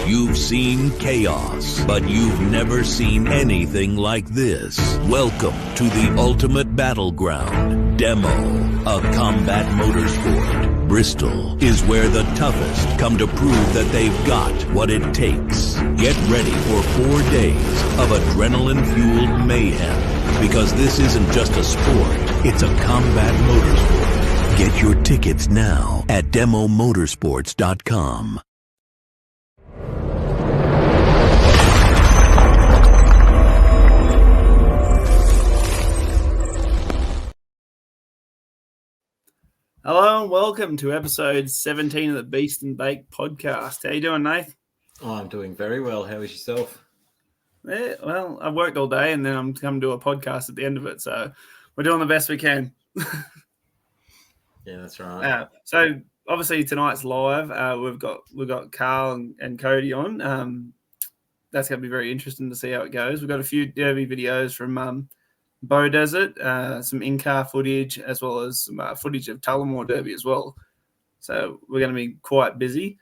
You've seen chaos, but you've never seen anything like this. Welcome to the ultimate battleground, Demo, a combat motorsport. Bristol is where the toughest come to prove that they've got what it takes. Get ready for 4 days of adrenaline-fueled mayhem, because this isn't just a sport, it's a combat motorsport. Get your tickets now at demomotorsports.com. Hello and welcome to episode 17 of the Beast and Bake podcast. How you doing, Nath? Oh, I'm doing very well. How is yourself? Yeah, well, I've worked all day and then I'm coming to a podcast at the end of it, so we're doing the best we can. Yeah, that's right. So obviously tonight's live. We've got Carl and Cody on. That's going to be very interesting to see how it goes. We've got a few derby videos from Bow Desert, some in-car footage, as well as some footage of Tullamore Derby as well. So we're going to be quite busy.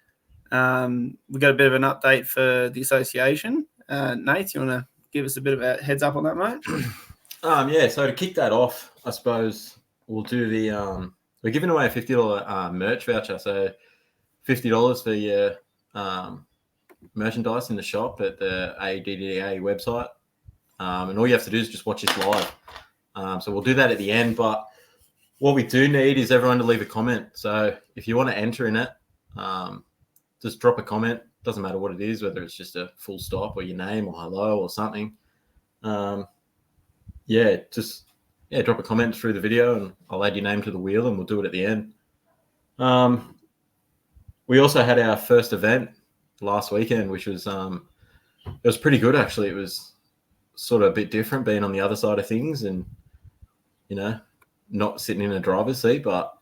We've got a bit of an update for the association. Nate, you want to give us a bit of a heads up on that, mate? Yeah, so to kick that off, I suppose we'll do the we're giving away a $50 merch voucher. So $50 for your merchandise in the shop at the ADDA website. And all you have to do is just watch this live. So we'll do that at the end. But what we do need is everyone to leave a comment. So if you want to enter in it, just drop a comment. Doesn't matter what it is, whether it's just a full stop or your name or hello or something. Drop a comment through the video and I'll add your name to the wheel and we'll do it at the end. We also had our first event last weekend, which was it was pretty good actually. It was sort of a bit different being on the other side of things and, you know, not sitting in a driver's seat, but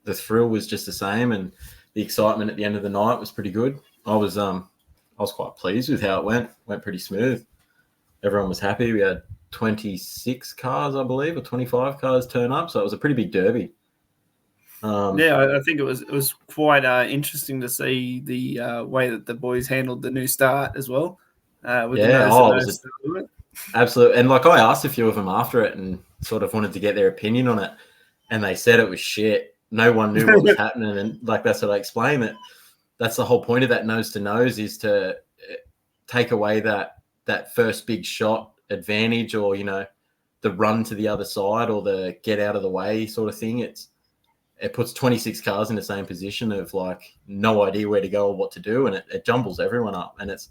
the thrill was just the same and the excitement at the end of the night was pretty good. I was quite pleased with how it went pretty smooth. Everyone was happy. We had 26 cars, I believe, or 25 cars turn up. So it was a pretty big derby. I think it was quite interesting to see the way that the boys handled the new start as well. Absolutely. And like I asked a few of them after it and sort of wanted to get their opinion on it. And they said it was shit. No one knew what was happening. And like that's what I explained that that's the whole point of that nose to nose is to take away that first big shot advantage or, you know, the run to the other side or the get out of the way sort of thing. It puts 26 cars in the same position of like no idea where to go or what to do. And it jumbles everyone up. And it's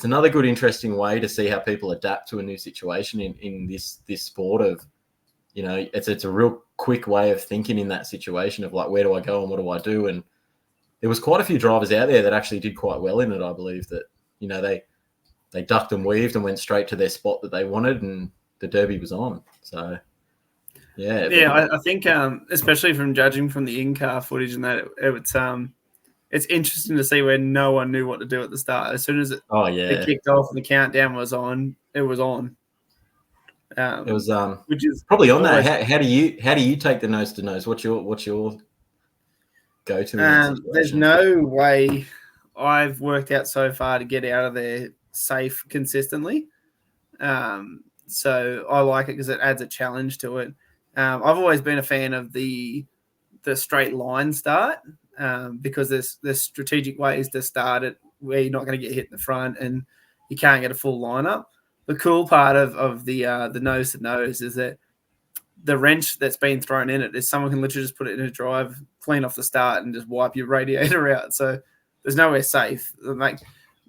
another good, interesting way to see how people adapt to a new situation in this sport of, you know, it's a real quick way of thinking in that situation of like, where do I go and what do I do? And there was quite a few drivers out there that actually did quite well in it. I believe that, you know, they ducked and weaved and went straight to their spot that they wanted and the derby was on. So, yeah. Yeah, I think especially from judging from the in-car footage and that, it's interesting to see where no one knew what to do at the start. As soon as it kicked off and the countdown was on, it was on. It was which is probably on that. How do you take the nose to nose? What's your go-to? There's no way I've worked out so far to get out of there safe consistently. So I like it because it adds a challenge to it. I've always been a fan of the straight line start. Because there's strategic ways to start it where you're not going to get hit in the front and you can't get a full lineup. The cool part of the nose to nose is that the wrench that's been thrown in it is someone can literally just put it in a drive, clean off the start, and just wipe your radiator out. So there's nowhere safe. Like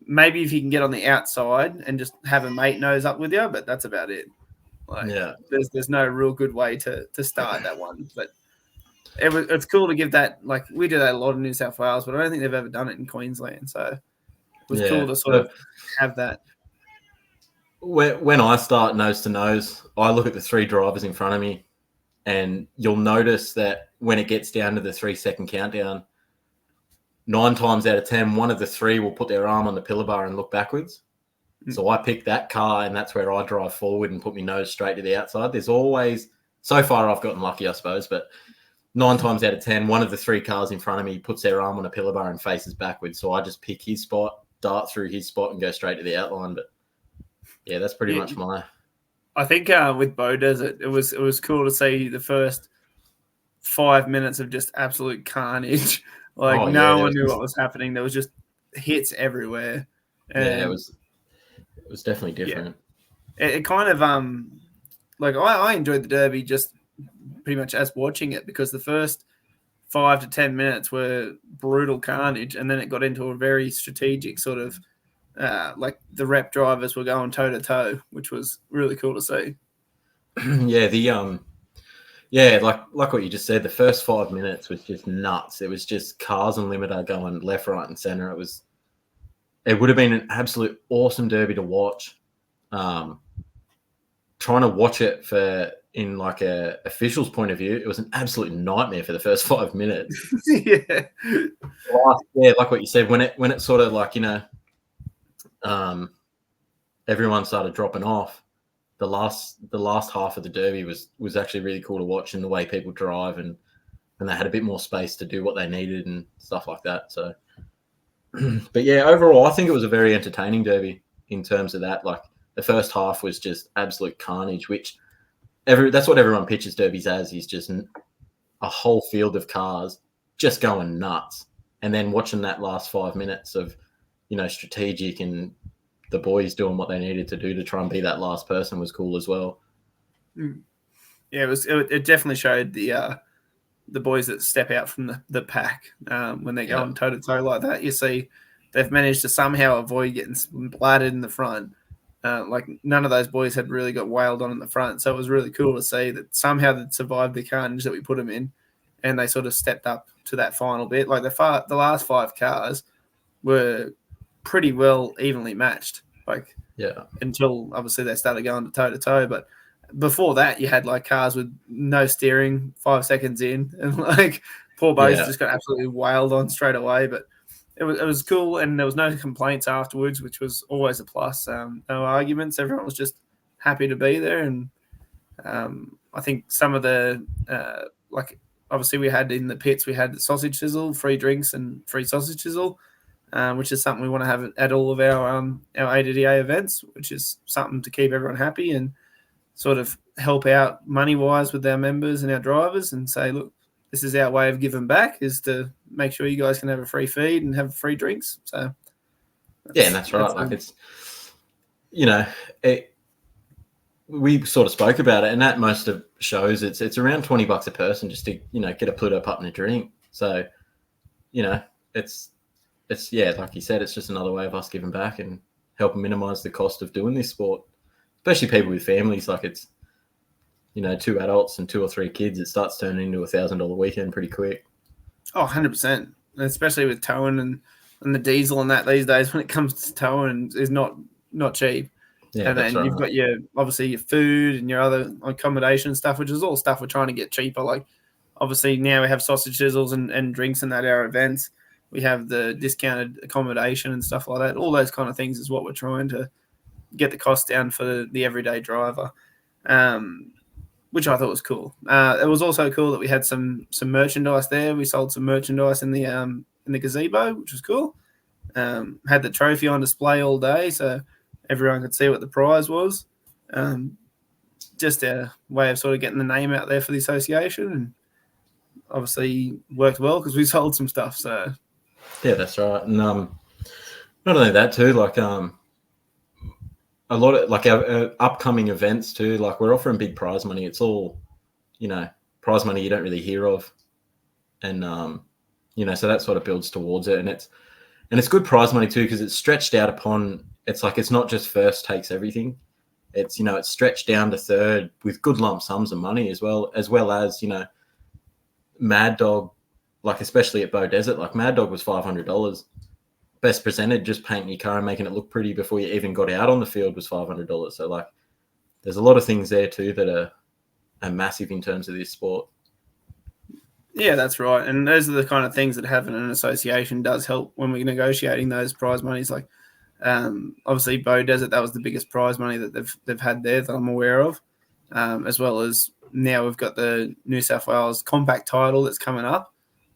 maybe if you can get on the outside and just have a mate nose up with you, but that's about it. Like, there's no real good way to start that one, but. It's cool to give that, like we do that a lot in New South Wales, but I don't think they've ever done it in Queensland. So it was cool to sort of have that. When I start nose to nose, I look at the three drivers in front of me and you'll notice that when it gets down to the 3-second countdown, 9 times out of 10, one of the three will put their arm on the pillar bar and look backwards. So I pick that car and that's where I drive forward and put my nose straight to the outside. There's always, so far I've gotten lucky, I suppose, but 9 times out of 10, one of the three cars in front of me puts their arm on a pillar bar and faces backwards. So I just pick his spot dart through his spot and go straight to the outline. But yeah, that's pretty much my. I think with Beaudesert, it was cool to see the first 5 minutes of just absolute carnage. Like no one knew what was happening. There was just hits everywhere. And yeah, it was definitely different. Yeah. It kind of like I enjoyed the Derby just pretty much as watching it, because the first 5 to 10 minutes were brutal carnage, and then it got into a very strategic sort of like the rep drivers were going toe to toe, which was really cool to see. Yeah, like what you just said, the first 5 minutes was just nuts. It was just cars and limiter going left, right, and center. It would have been an absolute awesome Derby to watch. Trying to watch it in like a official's point of view, it was an absolute nightmare for the first 5 minutes. Yeah, like what you said, when it sort of like, you know, everyone started dropping off. The last half of the Derby was actually really cool to watch, in the way people drive and they had a bit more space to do what they needed and stuff like that. So, but yeah, overall, I think it was a very entertaining Derby in terms of that. Like the first half was just absolute carnage, which that's what everyone pitches Derbies as, is just a whole field of cars just going nuts. And then watching that last 5 minutes of, you know, strategic and the boys doing what they needed to do to try and be that last person was cool as well. Yeah, it definitely showed the boys that step out from the pack when they're going toe to toe like that. You see, they've managed to somehow avoid getting splattered in the front. Like none of those boys had really got wailed on in the front, so it was really cool to see that somehow they'd survived the carnage that we put them in, and they sort of stepped up to that final bit. Like the last 5 cars were pretty well evenly matched, like until obviously they started going toe to toe. But before that, you had like cars with no steering 5 seconds in, and like poor boys just got absolutely wailed on straight away. But it was cool, and there was no complaints afterwards, which was always a plus. No arguments. Everyone was just happy to be there, and I think some of the like obviously we had in the pits, we had the sausage sizzle, free drinks, and free sausage sizzle. Which is something we want to have at all of our ADDA events, which is something to keep everyone happy and sort of help out money-wise with our members and our drivers, and say, look, this is our way of giving back, is to make sure you guys can have a free feed and have free drinks. So that's right. Like it's, you know, we sort of spoke about it, and at most of shows, it's around $20 a person just to, you know, get a Pluto pup and a drink. So, you know, it's like you said, it's just another way of us giving back and helping minimize the cost of doing this sport, especially people with families. Like it's, you know, 2 adults and 2 or 3 kids, it starts turning into $1,000 weekend pretty quick. Oh, 100%. Especially with towing and the diesel and that these days, when it comes to towing, is not cheap. Yeah, and then you've got obviously your food and your other accommodation stuff, which is all stuff we're trying to get cheaper. Like obviously now we have sausage sizzles and drinks and that at our events. We have the discounted accommodation and stuff like that. All those kind of things is what we're trying to get the cost down for the everyday driver, which I thought was cool. It was also cool that we had some merchandise there. We sold some merchandise in the gazebo, which was cool. Had the trophy on display all day, so everyone could see what the prize was. Just a way of sort of getting the name out there for the association, and obviously worked well because we sold some stuff. So. Yeah, that's right. And not only that too, like a lot of like our upcoming events too, like we're offering big prize money. It's all, you know, prize money you don't really hear of. And you know, so that sort of builds towards it. And it's good prize money too, because it's stretched out upon, it's like it's not just first takes everything. It's, you know, it's stretched down to third with good lump sums of money as well as, you know, Mad Dog. Like, especially at Beaudesert, like Mad Dog was $500. Best presented, just painting your car and making it look pretty before you even got out on the field, was $500. So, like, there's a lot of things there too that are massive in terms of this sport. Yeah, that's right. And those are the kind of things that having an association does help when we're negotiating those prize monies. Like, obviously, Beaudesert, that was the biggest prize money that they've had there that I'm aware of, as well as now we've got the New South Wales compact title that's coming up.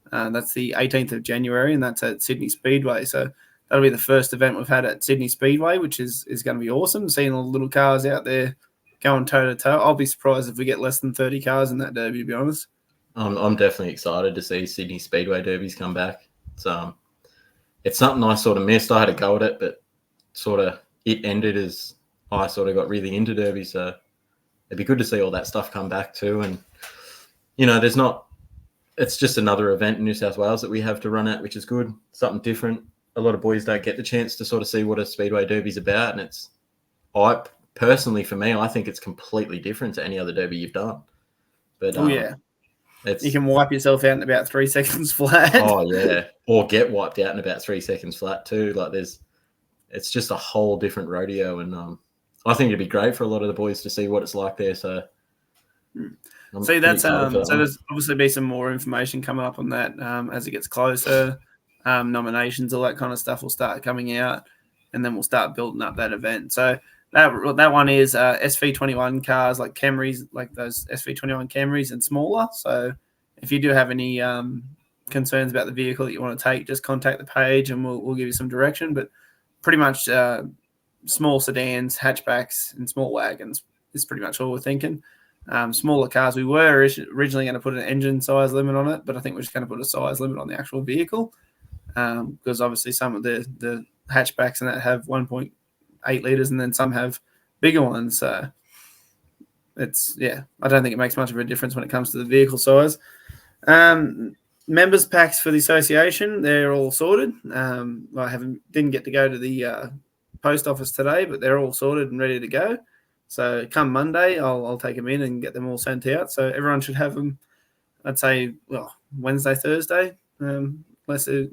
That's the 18th of January, and that's at Sydney Speedway. So that'll be the first event we've had at Sydney Speedway, which is going to be awesome. Seeing all the little cars out there going toe to toe. I'll be surprised if we get less than 30 cars in that derby, to be honest. I'm definitely excited to see Sydney Speedway derbies come back. It's something I sort of missed. I had a go at it, but sort of it ended as I sort of got really into derby. So it'd be good to see all that stuff come back too. And, it's just another event in New South Wales that we have to run at, which is good. Something different. A lot of boys don't get the chance to sort of see what a Speedway derby's about. And personally, for me, I think it's completely different to any other derby you've done. But you can wipe yourself out in about 3 seconds flat. Oh yeah, or get wiped out in about 3 seconds flat too. Like it's just a whole different rodeo, and I think it'd be great for a lot of the boys to see what it's like there. So, there's obviously be some more information coming up on that as it gets closer. Nominations, all that kind of stuff will start coming out, and then we'll start building up that event. So that one is SV21 cars, like Camrys, like those SV21 Camrys and smaller. So if you do have any concerns about the vehicle that you want to take, just contact the page and we'll give you some direction. But pretty much small sedans, hatchbacks, and small wagons is pretty much all we're thinking. Smaller cars, we were originally going to put an engine size limit on it, but I think we're just going to put a size limit on the actual vehicle because obviously some of the hatchbacks and that have 1.8 litres and then some have bigger ones. So I don't think it makes much of a difference when it comes to the vehicle size. Members packs for the association, they're all sorted. I didn't get to go to the post office today, but they're all sorted and ready to go. So come Monday, I'll take them in and get them all sent out. So everyone should have them, I'd say, Wednesday, Thursday, unless you're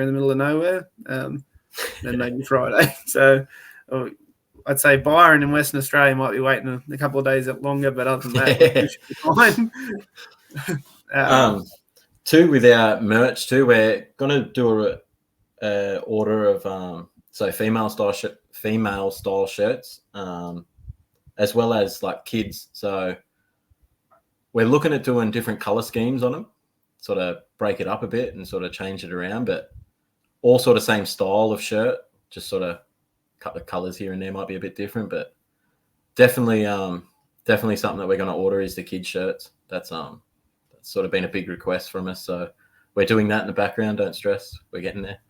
in the middle of nowhere, then maybe Friday. So I'd say Byron in Western Australia might be waiting a couple of days longer, but other than that, we should be fine. Too, with our merch too, we're going to do a order of female style shirts, as well as like kids. So we're looking at doing different color schemes on them, sort of break it up a bit and sort of change it around, but all sort of same style of shirt, just sort of a couple of colors here and there might be a bit different, but definitely something that we're going to order is the kids shirts. That's sort of been a big request from us. So we're doing that in the background. Don't stress. We're getting there.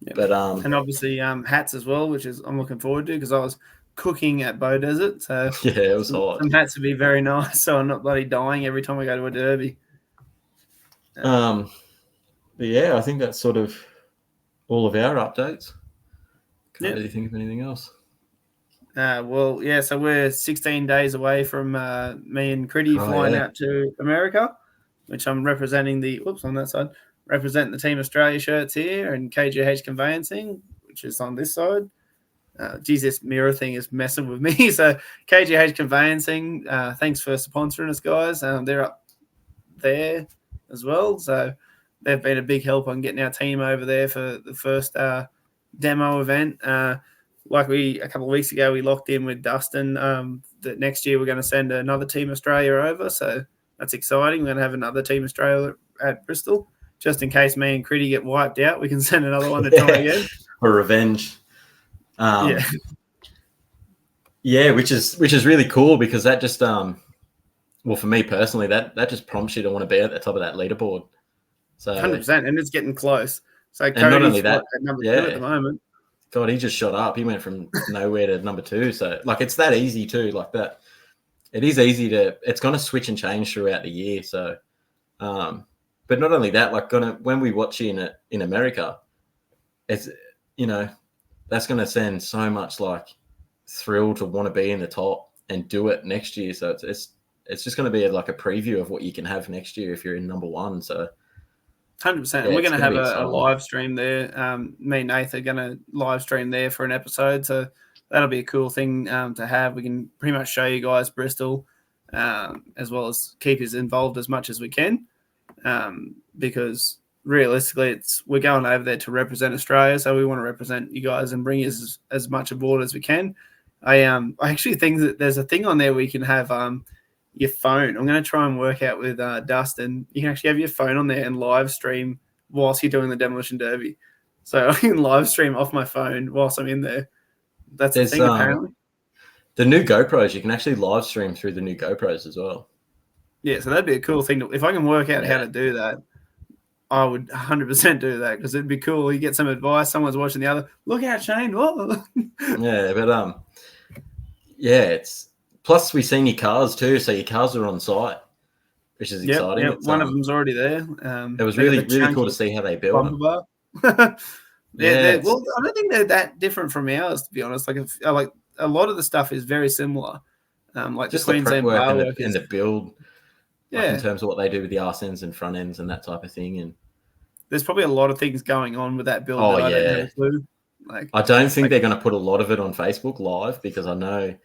Yep. But and obviously hats as well, which is I'm looking forward to because I was cooking at Bow Desert. So yeah, it was hot. Some hats would be very nice, so I'm not bloody dying every time I go to a derby. But yeah, I think that's sort of all of our updates. Can't really think of anything else. So we're 16 days away from me and Critty flying out to America, which I'm representing representing the Team Australia shirts here and KGH Conveyancing, which is on this side. This mirror thing is messing with me. So KGH Conveyancing, thanks for sponsoring us, guys. They're up there as well. So they've been a big help on getting our team over there for the first demo event. A couple of weeks ago, we locked in with Dustin that next year we're going to send another Team Australia over. So that's exciting. We're going to have another Team Australia at Bristol. Just in case me and Critty get wiped out, we can send another one to try again. For revenge. Yeah, which is really cool because that just for me personally, that just prompts you to want to be at the top of that leaderboard. So 100%, and it's getting close. So Cody's not only that, at number 2 at the moment. God, he just shot up. He went from nowhere to number 2. So it's that easy too. Like that, it is easy to. It's going to switch and change throughout the year. So, but not only that, when we watch you in America, it's that's going to send so much thrill to want to be in the top and do it next year. So it's just going to be a preview of what you can have next year if you're in number 1. So 100%. And we're going to have a live stream there. Me and Nath are going to live stream there for an episode. So that'll be a cool thing to have. We can pretty much show you guys Bristol as well as keep us involved as much as we can because realistically we're going over there to represent Australia. So we want to represent you guys and bring us as much aboard as we can. I actually think that there's a thing on there where you can have your phone. I'm going to try and work out with Dustin. You can actually have your phone on there and live stream whilst you're doing the Demolition Derby. so I can live stream off my phone whilst I'm in there. That's the There's, thing, apparently. The new GoPros, you can actually live stream through the new GoPros as well. Yeah, so that'd be a cool thing. If I can work out how Yeah. to do that, I would 100% do that because it'd be cool. You get some advice. Someone's watching the other. Look out, Shane. Whoa. Yeah, but yeah, it's plus we've seen your cars too, so your cars are on site, which is exciting. Yep, It's, one of them's already there. It was they got really the really cool to chunky see how they build them. bumper bar. Yeah, well, I don't think they're that different from ours, to be honest. Like a lot of the stuff is very similar. Like just the the prep Queensland work bar and work the build, like yeah. in terms of what they do with the arse ends and front ends and that type of thing. And There's probably a lot of things going on with that build. Oh, that I don't yeah. have a clue. Like I don't think they're going to put a lot of it on Facebook Live because I know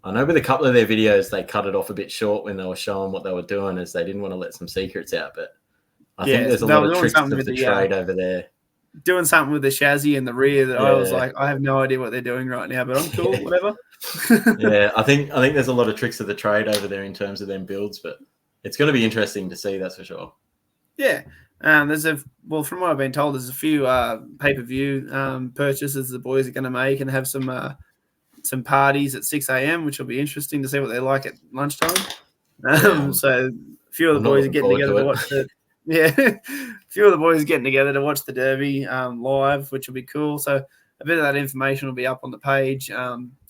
with a couple of their videos they cut it off a bit short when they were showing what they were doing, as they didn't want to let some secrets out. But I think there's a they lot were of doing tricks something of with the the, trade over there. doing something with the chassis in the rear that I was Yeah. like, I have no idea what they're doing right now, but I'm cool, whatever. Yeah, I think there's a lot of tricks of the trade over there in terms of them builds, but it's going to be interesting to see, that's for sure. Yeah. From what I've been told, there's a few pay-per-view purchases the boys are going to make and have some parties at 6 a.m., which will be interesting to see what they're like at lunchtime. So a few of the I'm not boys are looking getting together forward to watch the a few of the boys are getting together to watch the Derby live, which will be cool. So a bit of that information will be up on the page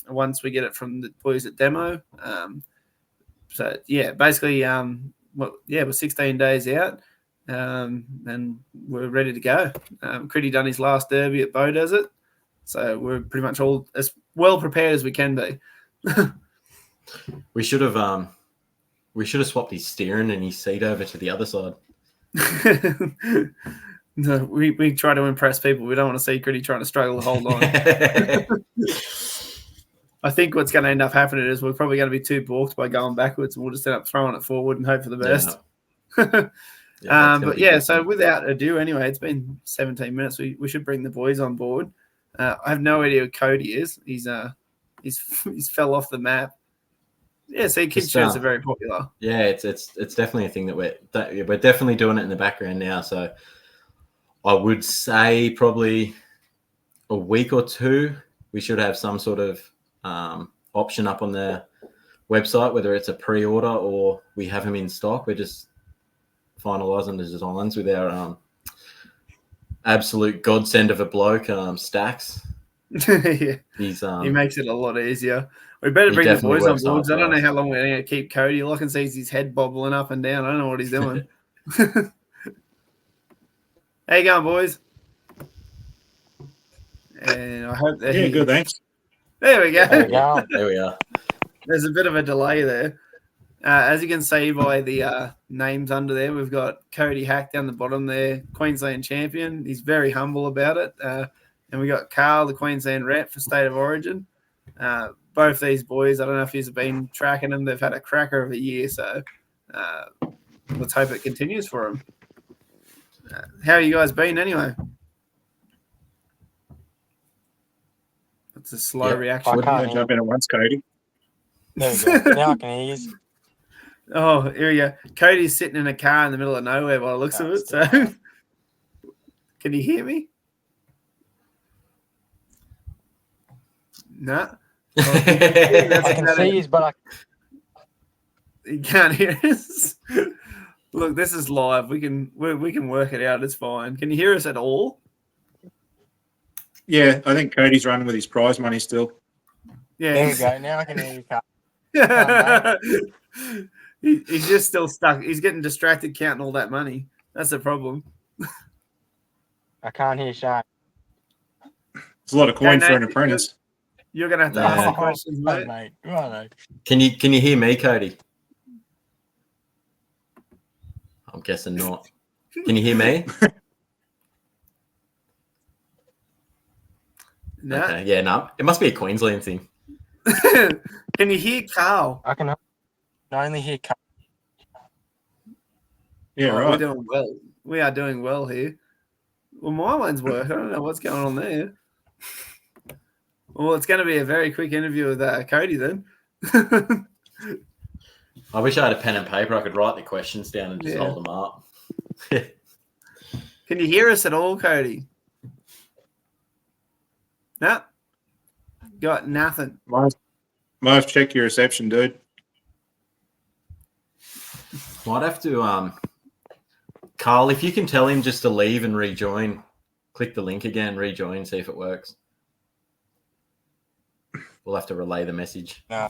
once we get it from the boys at Demo. So yeah, basically, we're 16 days out. And we're ready to go. Critty done his last Derby at Bow Desert, so we're pretty much all as well prepared as we can be. We should have swapped his steering and his seat over to the other side. No, we try to impress people. We don't want to see Critty trying to struggle to hold on. I think what's going to end up happening is we're probably going to be too balked by going backwards, and we'll just end up throwing it forward and hope for the best. So without ado, anyway, it's been 17 minutes. We should bring the boys on board. I have no idea who Cody is. He's fell off the map. Yeah, see, kids shirts are very popular. Yeah, it's definitely a thing that we're definitely doing it in the background now. So I would say probably a week or two we should have some sort of option up on the website, whether it's a pre-order or we have them in stock. We're just finalising the designs with our absolute godsend of a bloke, Stacks. Yeah. He makes it a lot easiger. We better bring the boys on board because I don't know how long we're going to keep Cody. All I can see is his head bobbling up and down. I don't know what he's doing. How you going, boys? And I hope that good, thanks. There we go. There we are. There's a bit of a delay there. As you can see by the names under there, we've got Cody Hack down the bottom there, Queensland champion. He's very humble about it. And we got Carl, the Queensland rep for State of Origin. Both these boys, I don't know if you've been tracking them. They've had a cracker of a year, so let's hope it continues for them. How you guys been anyway? That's a slow reaction. I can't jump in at once, Cody. There we go. Now I can hear you. Oh, here we go. Cody's sitting in a car in the middle of nowhere by the looks of it. So, can you hear me? No. I can see you, but you can't hear us. Look, this is live. We can work it out. It's fine. Can you hear us at all? Yeah, I think Cody's running with his prize money still. Yeah. There we go. Now I can hear you, Carl. He's just still stuck. He's getting distracted counting all that money. That's the problem. I can't hear Shane. It's a lot of coin for an apprentice. You're gonna have to ask the questions, mate. Right. Can you hear me, Cody? I'm guessing not. Can you hear me? No. Okay. Yeah, no. It must be a Queensland thing. Can you hear Carl? I can only hear Carl. Yeah, We're right. doing well. We are doing well here. Well, my one's work. I don't know what's going on there. Well, it's going to be a very quick interview with Cody then. I wish I had a pen and paper. I could write the questions down and just hold them up. Can you hear us at all, Cody? No. Got nothing. Might check your reception, dude. Might have to, Carl, if you can tell him just to leave and rejoin, click the link again, rejoin, see if it works. We'll have to relay the message. No.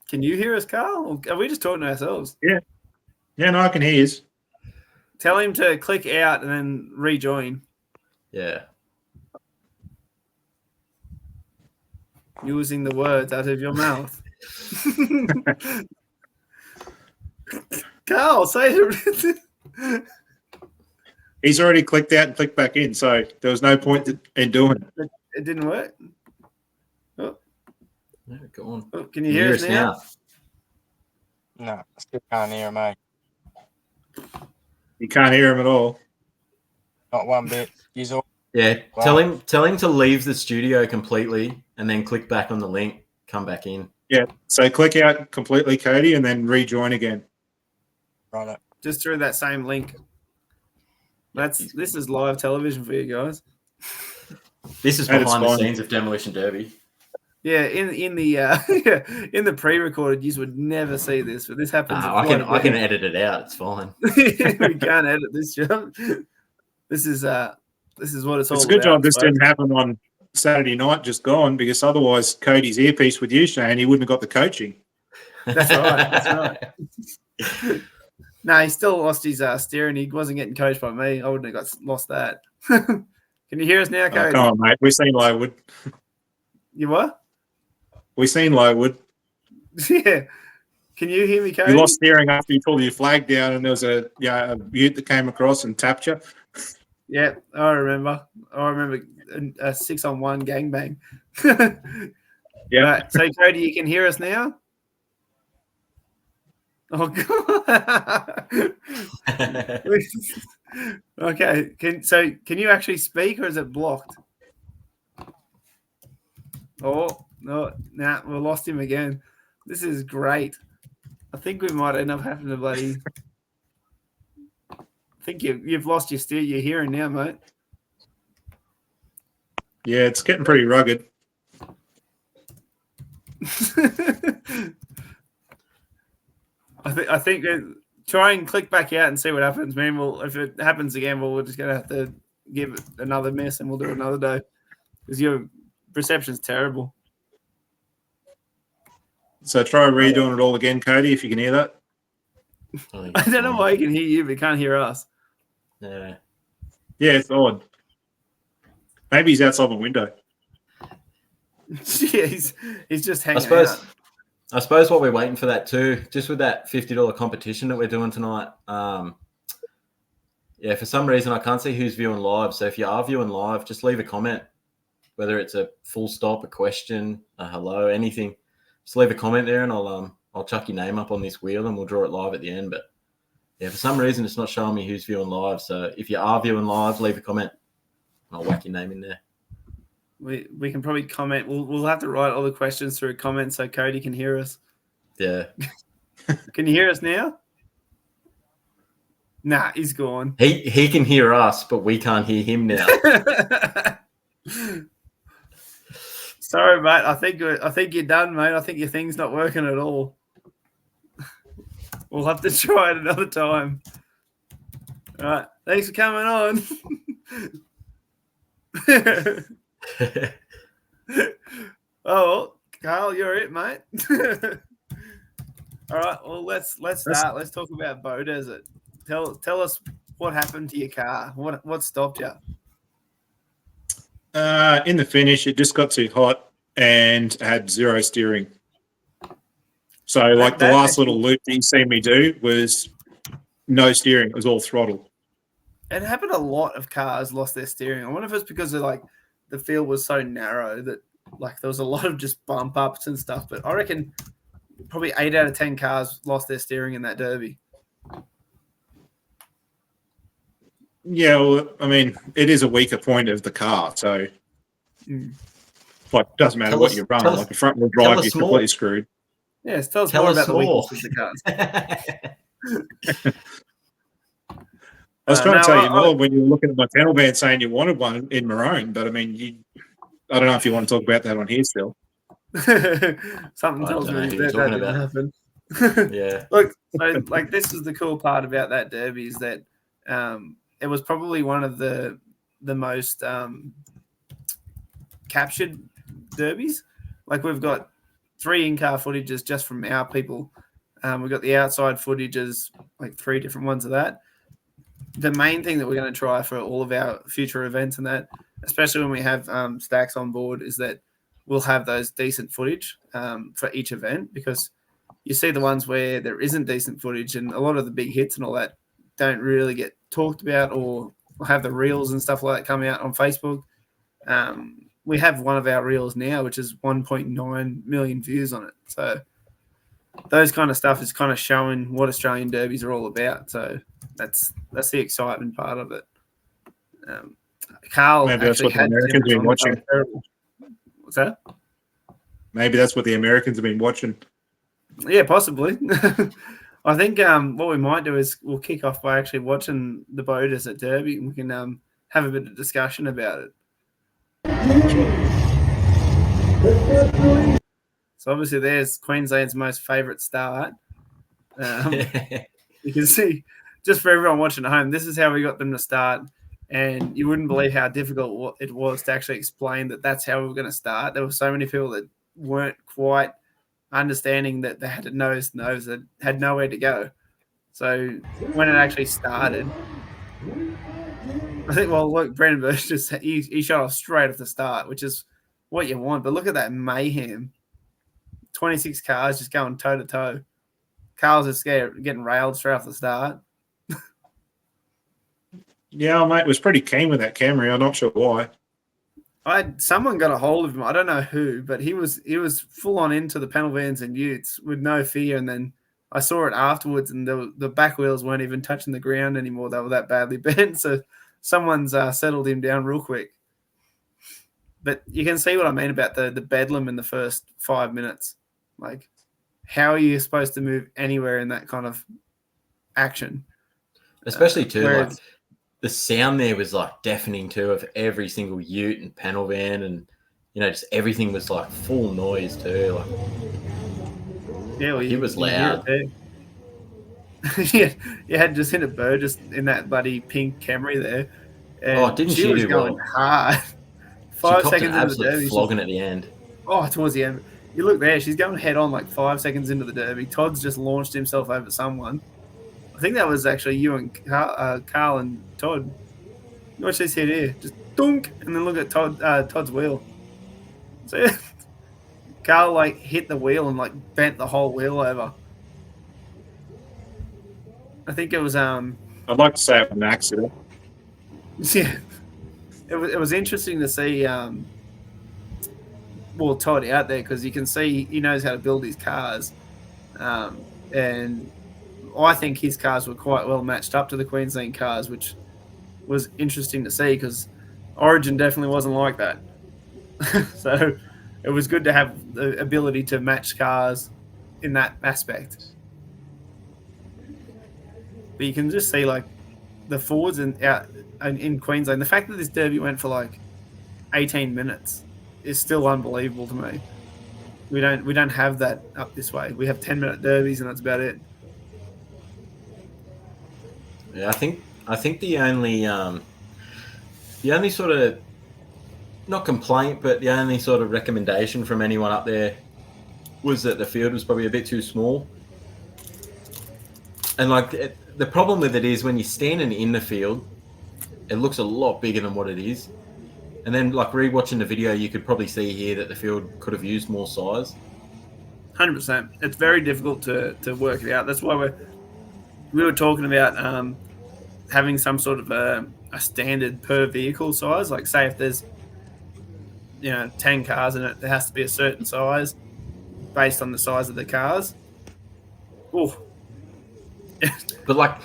Can you hear us, Carl? Or are we just talking to ourselves? Yeah, no, I can hear you. Tell him to click out and then rejoin. Yeah. Using the words out of your mouth. Carl, say it. He's already clicked out and clicked back in, so there was no point in doing it. It didn't work. Yeah, go on. Oh, can you hear us now? No, I still can't hear him, mate. You can't hear him at all. Not one bit. He's all Yeah, Wow. tell him to leave the studio completely and then click back on the link, come back in. Yeah, so click out completely, Cody, and then rejoin again. right. Just through that same link. This is live television for you guys. This is That is behind the fine. scenes of Demolition Derby. Yeah, in the in the pre-recorded, you would never see this, but this happens. I can edit it out. It's fine. We can't edit this job. This is what it's all It's a good about, job this folks. didn't happen on Saturday night, just gone, because otherwise Cody's earpiece with you, Shane, he wouldn't have got the coaching. That's right. That's right. No, he still lost his steering. He wasn't getting coached by me. I wouldn't have lost that. Can you hear us now, Oh, Cody? come on, mate. We've seen Lowood. You what? We've seen Lowood. Yeah. Can you hear me, Cody? You lost steering after you pulled your flag down and there was a ute that came across and tapped you. Yeah, I remember. A 6-on-1 gangbang. Yeah. Right, so Cody, you can hear us now? Oh God. Okay. Can you actually speak, or is it blocked? Oh no, nah, we lost him again. This is great. I think we might end up having to bloody. I think you've lost your hearing now, mate. Yeah, it's getting pretty rugged. I think try and click back out and see what happens, man. If it happens again, we're just gonna have to give it another miss, and we'll do it another day because your reception's terrible. So try redoing it all again, Cody, if you can hear that. I don't know why he can hear you, but he can't hear us. Yeah. Yeah, it's odd. Maybe he's outside the window. Yeah, he's just hanging I out. suppose what we're waiting for that too, just with that $50 competition that we're doing tonight. Yeah, for some reason I can't see who's viewing live. So if you are viewing live, just leave a comment, whether it's a full stop, a question, a hello, anything. Just leave a comment there, and I'll chuck your name up on this wheel, and we'll draw it live at the end. But yeah, for some reason it's not showing me who's viewing live. So if you are viewing live, leave a comment. I'll whack your name in there. We can probably comment. We'll have to write all the questions through comments so Cody can hear us. Yeah. Can you hear us now? Nah, he's gone. He can hear us, but we can't hear him now. Sorry, mate. I think you're done, mate. I think your thing's not working at all. We'll have to try it another time. All right. Thanks for coming on. Oh, Carl, you're it, mate. All right. Well, let's start. Let's talk about Bow Desert. Tell us what happened to your car. What stopped you? In the finish, it just got too hot and had zero steering. So, like the last little loop that you see me do was no steering. It was all throttle. It happened a lot of cars lost their steering. I wonder if it's because of like the field was so narrow that like there was a lot of just bump ups and stuff. But I reckon probably 8 out of 10 cars lost their steering in that derby. Yeah, well, I mean, it is a weaker point of the car, so like doesn't matter what you run. Like a front wheel drive, you're completely screwed. Yes, tell us more about the weaknesses of the cars. I was trying to tell you more when you were looking at my panel band saying you wanted one in maroon, but I mean, I don't know if you want to talk about that on here still. Something I tells don't know me who you're that talking didn't about. happen. Yeah. Look, so like this is the cool part about that derby is that it was probably one of the most captured derbies. Like we've got 3 in-car footages just from our people. We've got the outside footages, like 3 different ones of that. The main thing that we're going to try for all of our future events and that, especially when we have Stacks on board, is that we'll have those decent footage for each event, because you see the ones where there isn't decent footage and a lot of the big hits and all that don't really get talked about, or have the reels and stuff like that come out on Facebook. We have one of our reels now, which is 1.9 million views on it. So those kind of stuff is kind of showing what Australian derbies are all about. So that's the excitement part of it. Carl Maybe that's actually what the had Americans have been Timbers on. watching. What's that? Maybe that's what the Americans have been watching. Yeah, possibly. I think what we might do is we'll kick off by actually watching the Boaters at Derby, and we can have a bit of discussion about it. So obviously there's Queensland's most favourite start. You can see, just for everyone watching at home, this is how we got them to start. And you wouldn't believe how difficult it was to actually explain that that's how we were going to start. There were so many people that weren't quite understanding that they had a nose that had nowhere to go. So when it actually started, I think, well, look, Brendan Burch he shot off straight off the start, which is what you want. But look at that mayhem. 26 cars just going toe-to-toe. Carl's just getting railed straight off the start. Yeah, mate was pretty keen with that Camry. I'm not sure why. Someone got a hold of him. I don't know who, but he was full on into the panel vans and utes with no fear. And then I saw it afterwards, and the back wheels weren't even touching the ground anymore. They were that badly bent. So someone's settled him down real quick. But you can see what I mean about the bedlam in the first 5 minutes. Like, how are you supposed to move anywhere in that kind of action? Especially too, like the sound there was like deafening too, of every single ute and panel van, and just everything was like full noise too. Like, yeah, well, it was loud. Yeah, you had Jacinta Burgess in that bloody pink Camry there. And didn't she was do going well? hard. 5 seconds into the derby, flogging at the end. Towards the end. You look there, she's going head on like 5 seconds into the derby. Todd's just launched himself over someone. I think that was actually you and Carl and Todd. Watch this hit here. Just dunk, and then look at Todd's wheel. So Carl like hit the wheel and like bent the whole wheel over. I think it was I'd like to say it was an accident. Yeah. It was interesting to see Todd out there, because you can see he knows how to build his cars, and I think his cars were quite well matched up to the Queensland cars, which was interesting to see, because Origin definitely wasn't like that. So it was good to have the ability to match cars in that aspect. But you can just see like the forwards in Queensland, the fact that this derby went for like 18 minutes is still unbelievable to me. We don't have that up this way. We have 10-minute derbies, and that's about it. Yeah, I think the only sort of, not complaint, but the only sort of recommendation from anyone up there was that the field was probably a bit too small. And like the problem with it is, when you're standing in the field, it looks a lot bigger than what it is. And then, like, rewatching the video, you could probably see here that the field could have used more size. 100%. It's very difficult to work it out. That's why we were talking about having some sort of a standard per vehicle size. Like, say if there's 10 cars in it, there has to be a certain size based on the size of the cars. Oh, but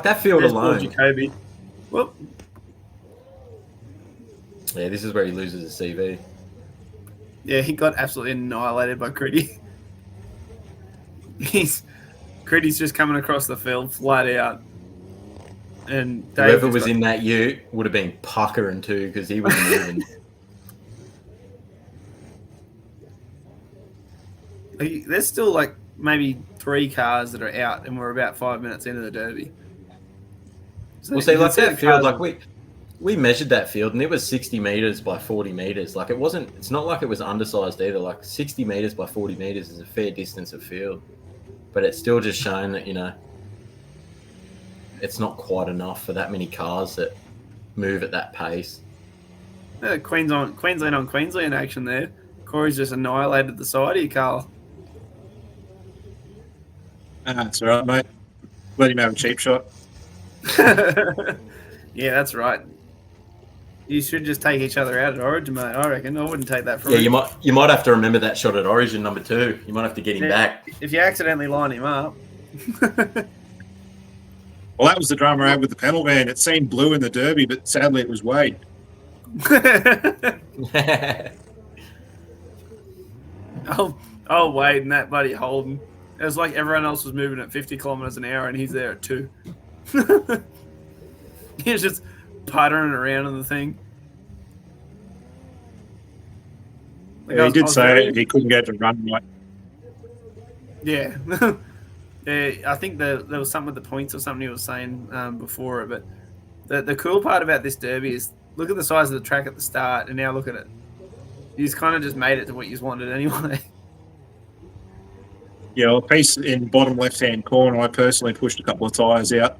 that field alone. Jacoby. Well. Yeah, this is where he loses his CV. Yeah, he got absolutely annihilated by Critty. Critty's just coming across the field flat out. And whoever was in that ute would have been puckering too, because he was moving. There's still like maybe 3 cars that are out, and we're about 5 minutes into the Derby. So Well, see, you can like that the field, cars- like we measured that field, and it was 60 meters by 40 meters. Like it's not like it was undersized either. Like 60 meters by 40 meters is a fair distance of field, but it's still just showing that it's not quite enough for that many cars that move at that pace. Queensland on Queensland action there. Corey's just annihilated the side here, Carl. That's all right, mate. Let him have a cheap shot. Yeah, that's right. You should just take each other out at Origin, mate. I reckon. I wouldn't take that from Yeah, him. you might have to remember that shot at Origin number 2. You might have to get him Yeah. back. If you accidentally line him up. Well, that was the drama I had with the panel van. It seemed blue in the Derby, but sadly it was Wade. oh, Wade and that buddy Holden. It was like everyone else was moving at 50 kilometers an hour and he's there at 2. He was just puttering around on the thing. Like, Yeah, he did say he couldn't go to run right. Yeah. Yeah, I think there was something with the points or something he was saying before it. But the cool part about this Derby is look at the size of the track at the start and now look at it. He's kind of just made it to what you wanted anyway. Yeah, well, a piece in bottom left-hand corner, I personally pushed a couple of tyres out.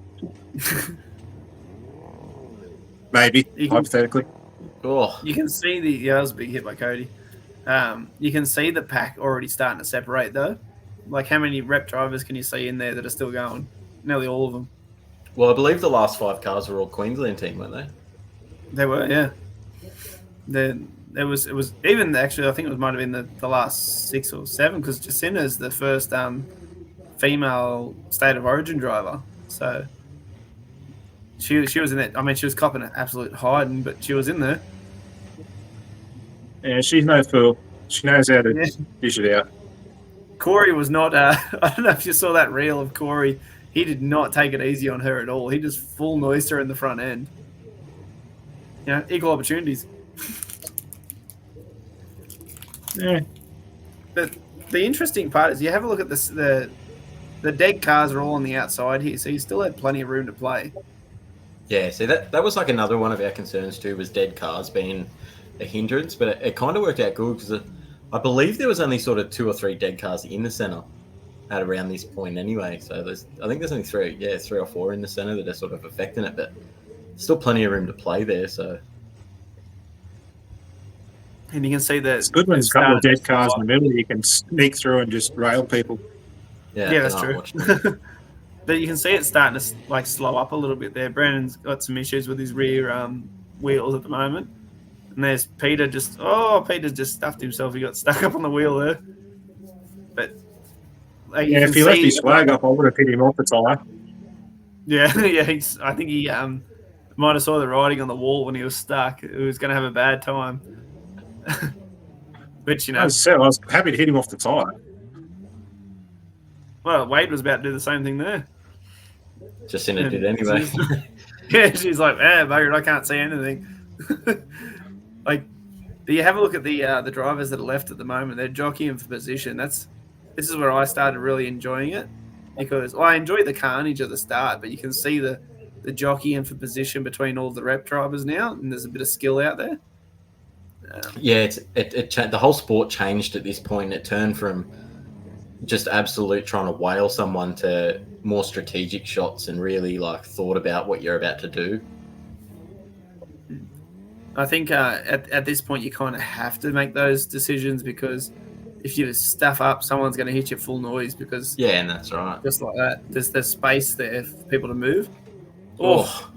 Maybe, You can- hypothetically. Oh, You can see that was a big hit by Cody. You can see the pack already starting to separate though. Like how many rep drivers can you see in there that are still going? Nearly all of them. well, I believe the last 5 cars were all Queensland team, weren't they? They were, yeah. It was even actually I think it might have been the last 6 or 7 because Jacinta's the first female state of origin driver. So she was in it. I mean, she was copping an absolute hiding, but she was in there. Yeah, she's no fool. She knows how to Yeah. dish it out. Corey was not. I don't know if you saw that reel of Corey. He did not take it easy on her at all. He just full noised her in the front end. Equal opportunities. Yeah. But the interesting part is you have a look at this. The dead cars are all on the outside here, so you still had plenty of room to play. Yeah, see that was like another one of our concerns too, was dead cars being a hindrance, but it kind of worked out good because I believe there was only sort of 2 or 3 dead cars in the center at around this point anyway. So I think there's only 3 or 4 in the center that are sort of affecting it, but still plenty of room to play there. So And you can see that It's good when there's a couple of dead cars in the middle. You can sneak through and just rail people. Yeah, that's I true. watched it. But you can see it starting to like slow up a little bit there. Brandon's got some issues with his rear wheels at the moment. And there's Peter Peter's just stuffed himself. He got stuck up on the wheel there. But like, Yeah, you if can he left see- his flag up, I would have hit him off the tyre. Yeah, yeah. I think he might have saw the writing on the wall when he was stuck. He was going to have a bad time. Which, I was happy to hit him off the tyre. well, Wade was about to do the same thing there. Jacinta did anyway. Yeah, she's like, bugger, I can't see anything. But you have a look at the drivers that are left at the moment. They're jockeying for position. This is where I started really enjoying it because I enjoyed the carnage at the start, but you can see the jockeying for position between all the rep drivers now, and there's a bit of skill out there. Yeah, the whole sport changed at this point. It turned from just absolute trying to whale someone to more strategic shots and really like thought about what you're about to do. I think at this point you kind of have to make those decisions because if you stuff up, someone's going to hit you full noise because Yeah, and that's right. just like that, there's space there for people to move. Oh,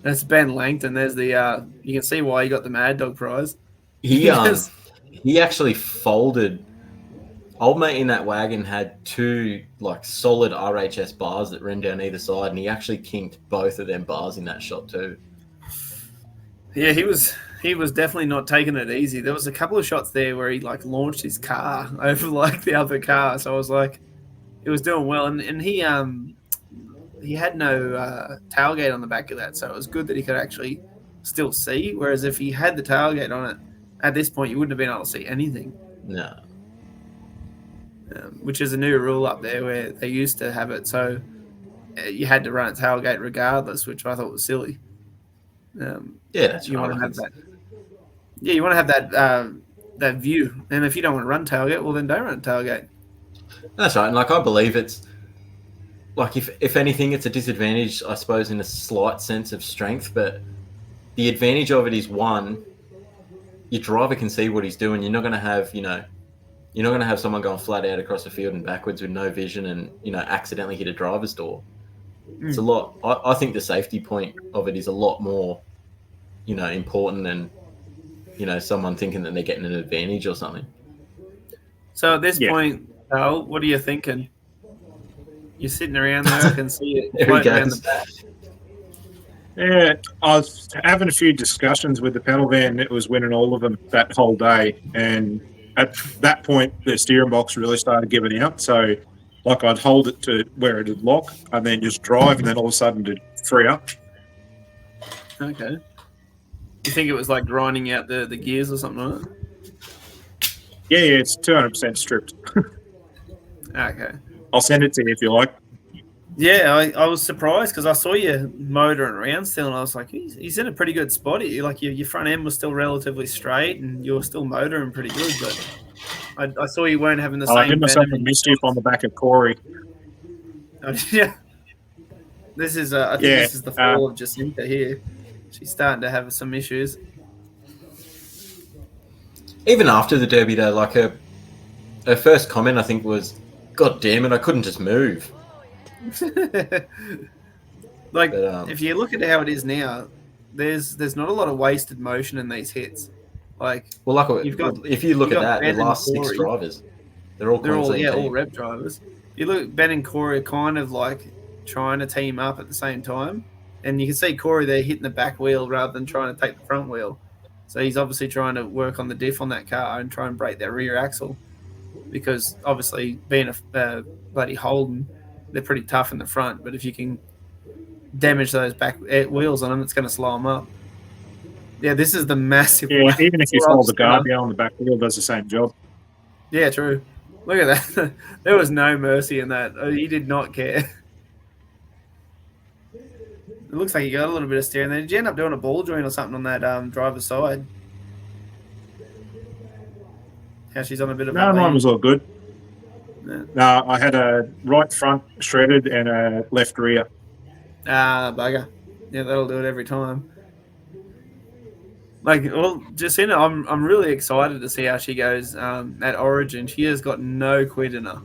That's Ben Langton. There's the you can see why he got the Mad Dog prize. he Yes. he actually folded. Old mate in that wagon had 2 like solid RHS bars that ran down either side, and he actually kinked both of them bars in that shot too. Yeah, he was definitely not taking it easy. There was a couple of shots there where he like launched his car over like the other car. So I was like, he was doing well, and he had no tailgate on the back of that, so it was good that he could actually still see. Whereas if he had the tailgate on it, at this point, you wouldn't have been able to see anything. No. Which is a new rule up there where they used to have it so you had to run at tailgate regardless, which I thought was silly. Yeah, that's you right. want to have that. Yeah, you want to have that view, and if you don't want to run tailgate, well then don't run tailgate. That's right, and like I believe it's like if anything, it's a disadvantage, I suppose, in a slight sense of strength. But the advantage of it is one, your driver can see what he's doing. You're not going to have you're not going to have someone going flat out across the field and backwards with no vision and, accidentally hit a driver's door. It's a lot. I think the safety point of it is a lot more, important than, someone thinking that they're getting an advantage or something. So at this point, Al, what are you thinking? You're sitting around there, I can see it. There he Around goes. the back. Yeah, I was having a few discussions with the pedal van that was winning all of them that whole day. And at that point, the steering box really started giving out. So, like, I'd hold it to where it would lock and then just drive, and then all of a sudden it'd free up. Okay. You think it was like grinding out the gears or something like that? Yeah, it's 200% stripped. Okay. I'll send it to you if you like. Yeah, I was surprised because I saw you motoring around still, and I was like, he's in a pretty good spot here. Like your front end was still relatively straight, and you were still motoring pretty good. But I saw you weren't having the same. I did myself a venom. mischief on the back of Corey. Yeah. This is I think this is the fall of Jacinta here. She's starting to have some issues. Even after the Derby, though, like her first comment, I think, was, "God damn it, I couldn't just move." Like, But, if you look at how it is now, there's not a lot of wasted motion in these hits. Like, Well, like You've got- if you look you've at got that, Ben the and last six Corey. drivers, they're all they're all Queensland all team. rep drivers. You look, Ben and Corey are kind of like trying to team up at the same time, and you can see Corey there hitting the back wheel rather than trying to take the front wheel. So he's obviously trying to work on the diff on that car and try and break that rear axle, because obviously being a bloody Holden, they're pretty tough in the front. But if you can damage those back wheels on them, it's going to slow them up. Yeah, this is the massive. Yeah, even if you Well, fold the guardrail on the back wheel, does the same job. Yeah, true. Look at that. There was no mercy in that. He did not care. It looks like he got a little bit of steering there. Did you end up doing a ball joint or something on that driver's side? How she's on a bit of No, a mine lean. was all good. Yeah. No, I had a right front shredded and a left rear. Bugger. Yeah, that'll do it every time. Like, well, Jacinta, I'm really excited to see how she goes at Origin. She has got no quit in her.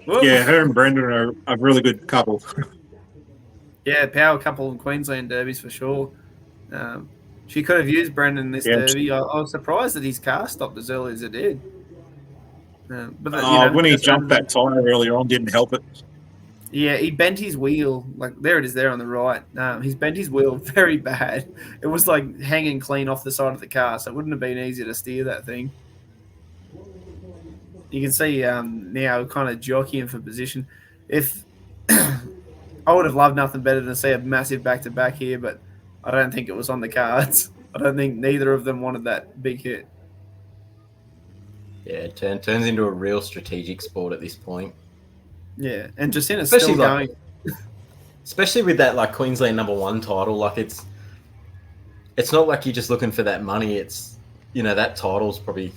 Whoop. Yeah, her and Brendan are a really good couple. Yeah, power couple in Queensland derbies for sure. She could have used Brendan in this Yeah. derby. I was surprised that his car stopped as early as it did. But When he jumped that tyre earlier on, didn't help it. yeah, he bent his wheel. Like, there it is there on the right. He's bent his wheel very bad. It was like hanging clean off the side of the car, so it wouldn't have been easy to steer that thing. You can see now kind of jockeying for position. If I would have loved nothing better than see a massive back-to-back here, but I don't think it was on the cards. I don't think neither of them wanted that big hit. Yeah, it turns into a real strategic sport at this point. Yeah, and Jacinta's Especially still like- going. Especially with that like Queensland #1 title, like it's not like you're just looking for that money. It's that title's probably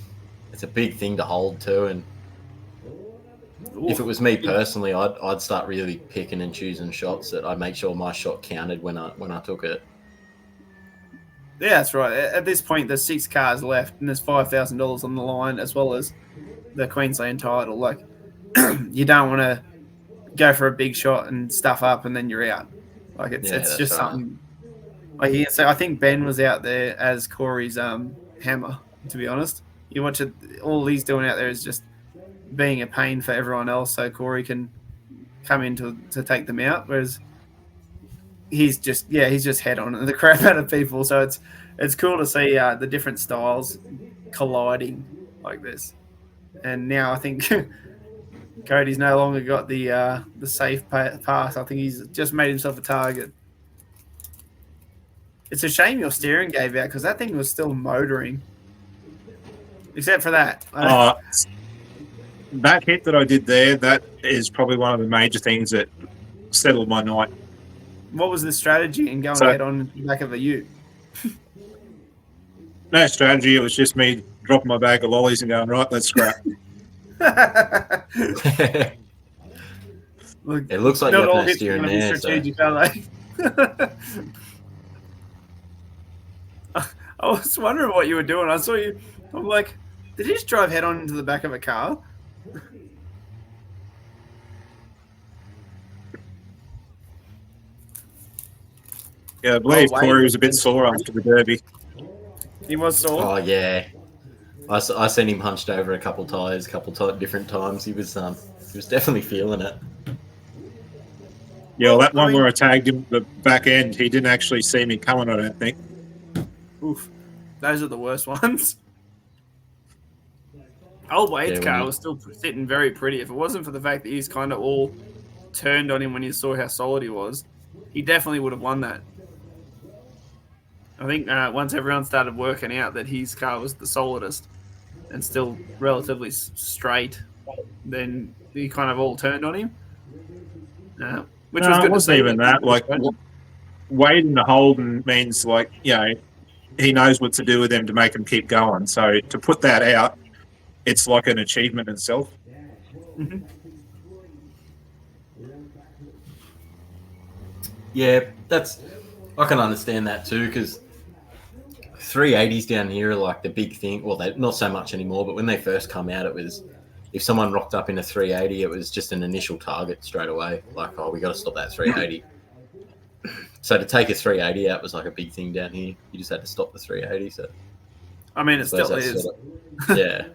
it's a big thing to hold too. And if it was me personally, I'd start really picking and choosing shots that I'd make sure my shot counted when I took it. Yeah, that's right. At this point, there's 6 cars left, and there's $5,000 on the line, as well as the Queensland title. Like, you don't want to go for a big shot and stuff up, and then you're out. Like, it's Yeah, that's just right. something. Like, I think Ben was out there as Corey's hammer. To be honest, you watch it. All he's doing out there is just being a pain for everyone else, so Corey can come in to take them out. Whereas he's just head on the crap out of people. So it's cool to see the different styles colliding like this. And now I think Cody's no longer got the safe pass. I think he's just made himself a target. It's a shame your steering gave out because that thing was still motoring. Except for that. That hit that I did there, that is probably one of the major things that settled my night. What was the strategy in going head on the back of a ute? No strategy. It was just me dropping my bag of lollies and going, right, let's scrap. Look, It looks like not you're all no hits are steering going to be there. So. strategic, are they? I was wondering what you were doing. I saw you. I'm like, did you just drive head on into the back of a car? Yeah, I believe Wade Corey was a bit sore after the Derby. He was sore. Oh yeah, I seen him hunched over a couple tires, different times. He was definitely feeling it. Yeah, well, that one where I tagged him at the back end, he didn't actually see me coming, I don't think. Oof. Those are the worst ones. Old Wade's car was still sitting very pretty. If it wasn't for the fact that he's kind of all turned on him when he saw how solid he was, he definitely would have won that. I think once everyone started working out that his car was the solidest and still relatively straight, then he kind of all turned on him. Which was good. It wasn't even that. Like, Wade in the Holden means, like, you know, he knows what to do with them to make them keep going. So to put that out, it's like an achievement in itself. Mm-hmm. Yeah, I can understand that too, because 380s down here are like the big thing. Well, they're not so much anymore, but when they first come out, it was if someone rocked up in a 380, it was just an initial target straight away. Like, oh, we got to stop that 380. So to take a 380 out was like a big thing down here. You just had to stop the 380. So I mean, it still is. Yeah.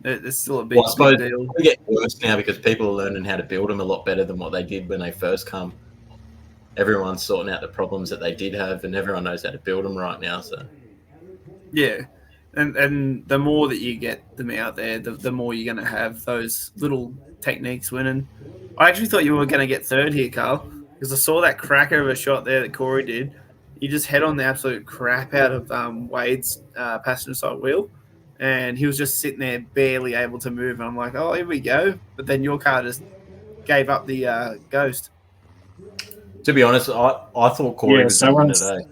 It's still a big, I suppose big deal. they get worse now because people are learning how to build them a lot better than what they did when they first come. Everyone's sorting out the problems that they did have, and everyone knows how to build them right now. So, yeah, and the more that you get them out there, the more you're going to have those little techniques winning. I actually thought you were going to get third here, Carl, because I saw that cracker of a shot there that Corey did. You just head on the absolute crap out of Wade's passenger side wheel, and he was just sitting there barely able to move. And I'm like, oh, here we go. But then your car just gave up the ghost. to be honest, I thought Corey was going today.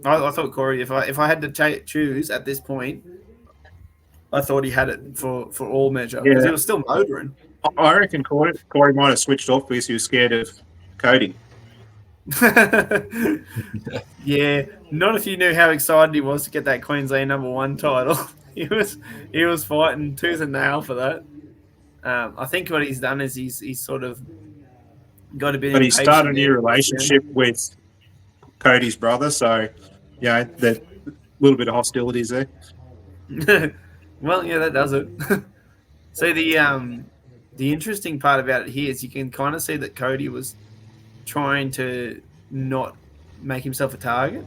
I thought Corey, if I had to choose at this point, I thought he had it for all measure because he was still motoring. I reckon Corey might have switched off because he was scared of Cody. Yeah, not if you knew how excited he was to get that Queensland #1 title. He was fighting tooth and nail for that. I think what he's done is he's sort of got a bit. But he started a new relationship with Cody's brother, so yeah, there's a little bit of hostilities there. Well, yeah, that does it. So the interesting part about it here is you can kind of see that Cody was trying to not make himself a target.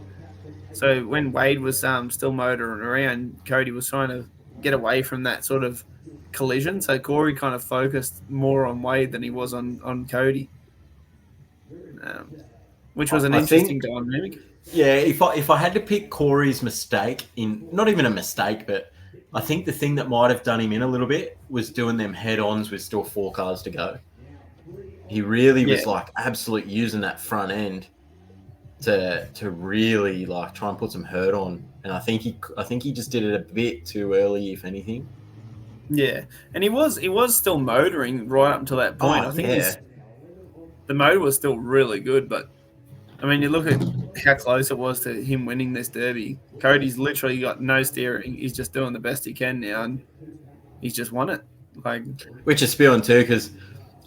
So when Wade was still motoring around, Cody was trying to get away from that sort of collision. So Corey kind of focused more on Wade than he was on Cody, which was an interesting dynamic. Yeah, if I had to pick Corey's mistake not even a mistake, but I think the thing that might have done him in a little bit was doing them head-ons with still 4 cars to go. He really was like absolute using that front end to really like try and put some hurt on, and I think he just did it a bit too early, if anything. Yeah, and he was still motoring right up until that point. I think the motor was still really good, but I mean, you look at how close it was to him winning this Derby. Cody's literally got no steering. He's just doing the best he can now, and he's just won it. Which is spewing too, because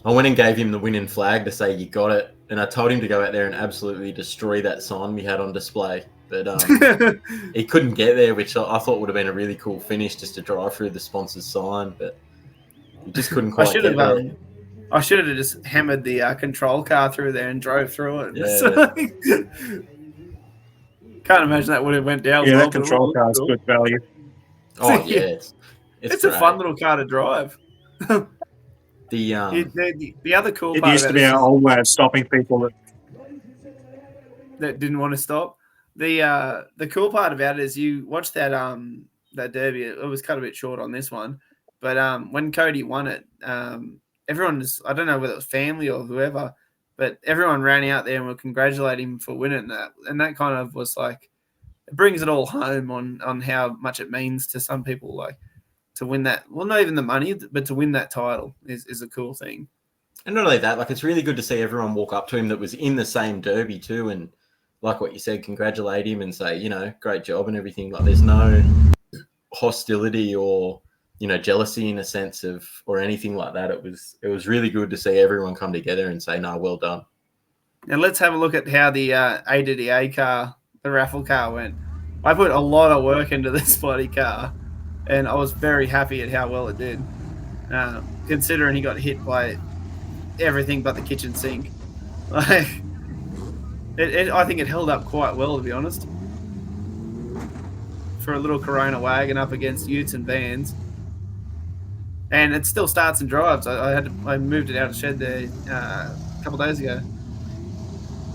I went and gave him the winning flag to say you got it, and I told him to go out there and absolutely destroy that sign we had on display. But he couldn't get there, which I thought would have been a really cool finish, just to drive through the sponsor's sign, but he just couldn't quite get there. I should have just hammered the control car through there and drove through it. Yeah. Can't imagine that would have went down. Yeah, that control car is good value. Oh yeah, it's a fun little car to drive. The other cool it part used to be our old way of stopping people that didn't want to stop. The cool part about it is you watch that that derby. It was cut a bit short on this one, but when Cody won it, everyone just, I don't know whether it was family or whoever, but everyone ran out there and were congratulating him for winning that, and that kind of was like, it brings it all home on how much it means to some people, like to win that. Well, not even the money, but to win that title is a cool thing. And not only that, like it's really good to see everyone walk up to him that was in the same derby too, and like what you said, congratulate him and say, you know, great job and everything. Like there's no hostility or, you know, jealousy in a sense of, or anything like that. It was really good to see everyone come together and say, no, well done. And let's have a look at how the A to the A car, the raffle car went. I put a lot of work into this bloody car, and I was very happy at how well it did, considering he got hit by everything but the kitchen sink. Like, I think it held up quite well, to be honest, for a little Corona wagon up against utes and vans. And it still starts and drives. I moved it out of the shed there a couple of days ago.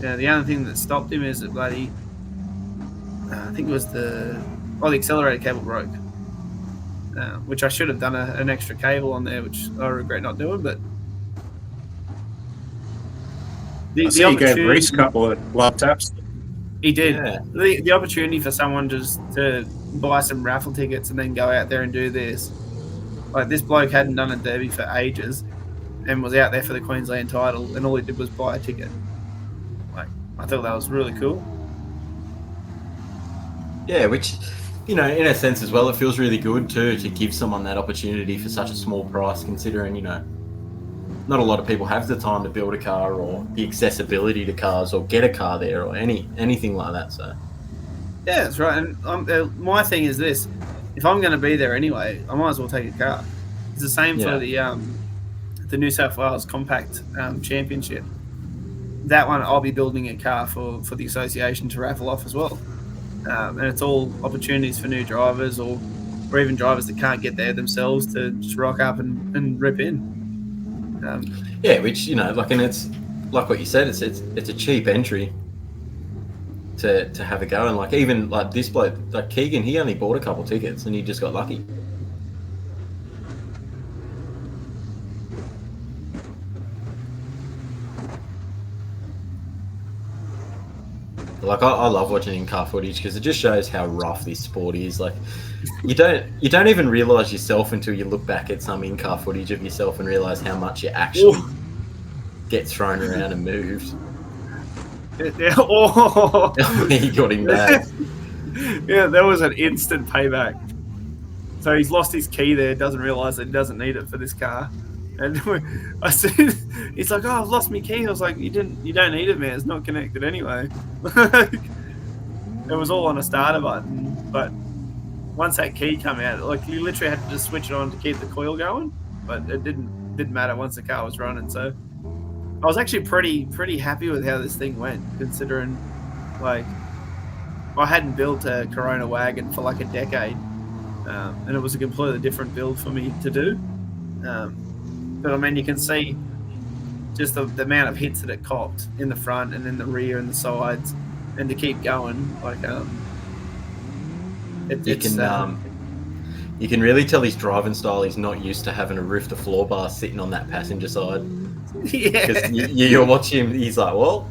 Yeah, the only thing that stopped him is that bloody, I think it was the accelerator cable broke, which I should have done an extra cable on there, which I regret not doing, but I see you gave Reese a couple of love taps. He did. Yeah. The opportunity for someone just to buy some raffle tickets and then go out there and do this. Like, this bloke hadn't done a derby for ages and was out there for the Queensland title, and all he did was buy a ticket. Like, I thought that was really cool. Yeah, which, you know, in a sense as well, it feels really good too to give someone that opportunity for such a small price, considering, you know, not a lot of people have the time to build a car or the accessibility to cars or get a car there or anything like that. So yeah, that's right. And my thing is this: if I'm going to be there anyway, I might as well take a car. It's the same for the New South Wales Compact Championship. That one, I'll be building a car for the association to raffle off as well. And it's all opportunities for new drivers or even drivers that can't get there themselves to just rock up and rip in. Yeah, which, you know, like, and it's like what you said, it's a cheap entry to have a go. And like, even like this bloke, like Keegan, he only bought a couple tickets and he just got lucky. Like, I love watching in-car footage because it just shows how rough this sport is. Like, you don't even realise yourself until you look back at some in-car footage of yourself and realise how much you actually get thrown around and moved. Yeah. Oh. He got him back. Yeah, that was an instant payback. So he's lost his key there, doesn't realise that he doesn't need it for this car. And I said, he's like, "Oh, I've lost my key." I was like, "You don't need it, man. It's not connected anyway." It was all on a starter button, but once that key come out, like, you literally had to just switch it on to keep the coil going. But it didn't matter once the car was running. So I was actually pretty happy with how this thing went, considering, like, I hadn't built a Corona wagon for like a decade, and it was a completely different build for me to do. But I mean, you can see just the amount of hits that it copped in the front and in the rear and the sides, and to keep going, like, you can really tell his driving style. He's not used to having a roof to floor bar sitting on that passenger side. Yeah, because you'll watch him. He's like, well,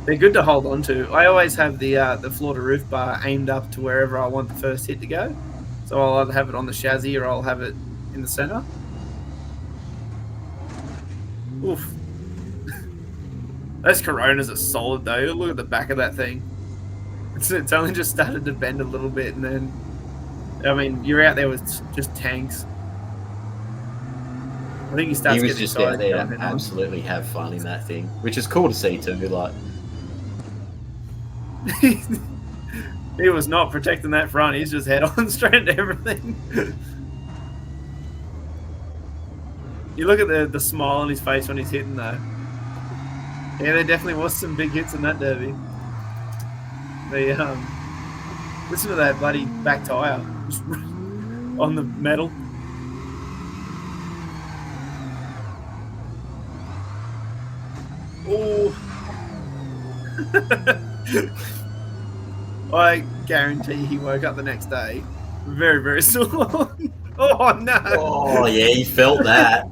they're good to hold on to. I always have the floor to roof bar aimed up to wherever I want the first hit to go. So I'll either have it on the chassis or I'll have it in the center. Oof. Those Coronas are solid though. Look at the back of that thing. It's only just started to bend a little bit, and then, I mean, you're out there with just tanks. I think he starts. He was just out there to absolutely have fun in that thing, which is cool to see too. Like, he was not protecting that front. He's just head on straight into everything. You look at the smile on his face when he's hitting though. Yeah, there definitely was some big hits in that derby. Listen to that bloody back tyre on the metal. Oh, I guarantee he woke up the next day very, very sore. Oh no! Oh yeah, he felt that.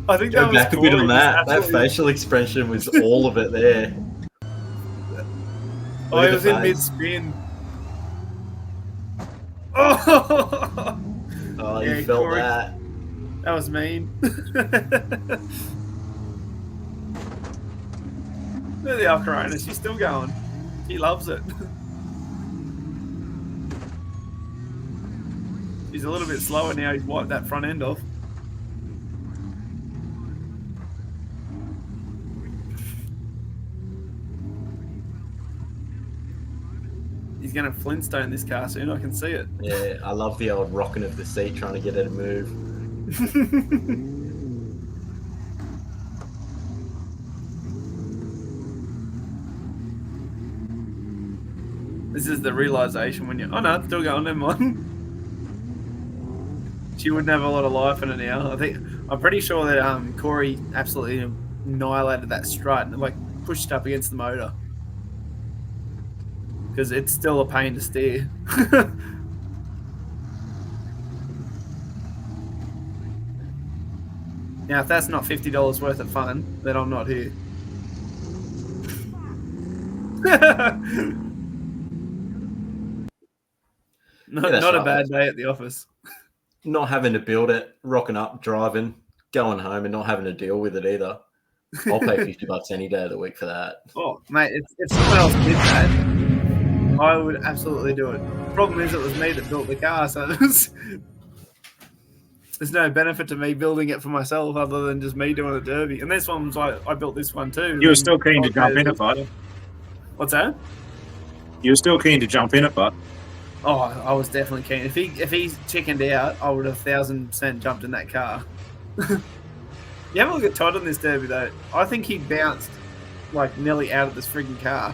I think Go that was back a bit Corey on just that. That absolutely- facial expression was all of it there. Oh, Look he at was the in face. mid-spin. Oh! Oh, Yeah, you felt Corey. that. That was mean. Look at the Alcaronis. She's still going. She loves it. He's a little bit slower now. He's wiped that front end off. He's going to Flintstone this car soon. I can see it. Yeah, I love the old rocking of the seat trying to get her to move. This is the realization when you. Oh no, it's still going. Never mind. She wouldn't have a lot of life in it now. I'm pretty sure that Corey absolutely annihilated that strut and like pushed it up against the motor because it's still a pain to steer. Now, if that's not $50 worth of fun, then I'm not here. that's Not a right. bad day at the office. Not having to build it, rocking up, driving, going home, and not having to deal with it either. I'll pay $50 any day of the week for that. Oh, mate, if someone else did that, I would absolutely do it. Problem is, it was me that built the car, so there's no benefit to me building it for myself other than just me doing a derby. And this one was I built this one too. You were still keen to jump in it, bud. What's that? You were still keen to jump in it, bud. Oh, I was definitely keen. If he's chickened out, I would have 1,000% jumped in that car. You have a look at Todd on this derby though. I think he bounced like nearly out of this freaking car.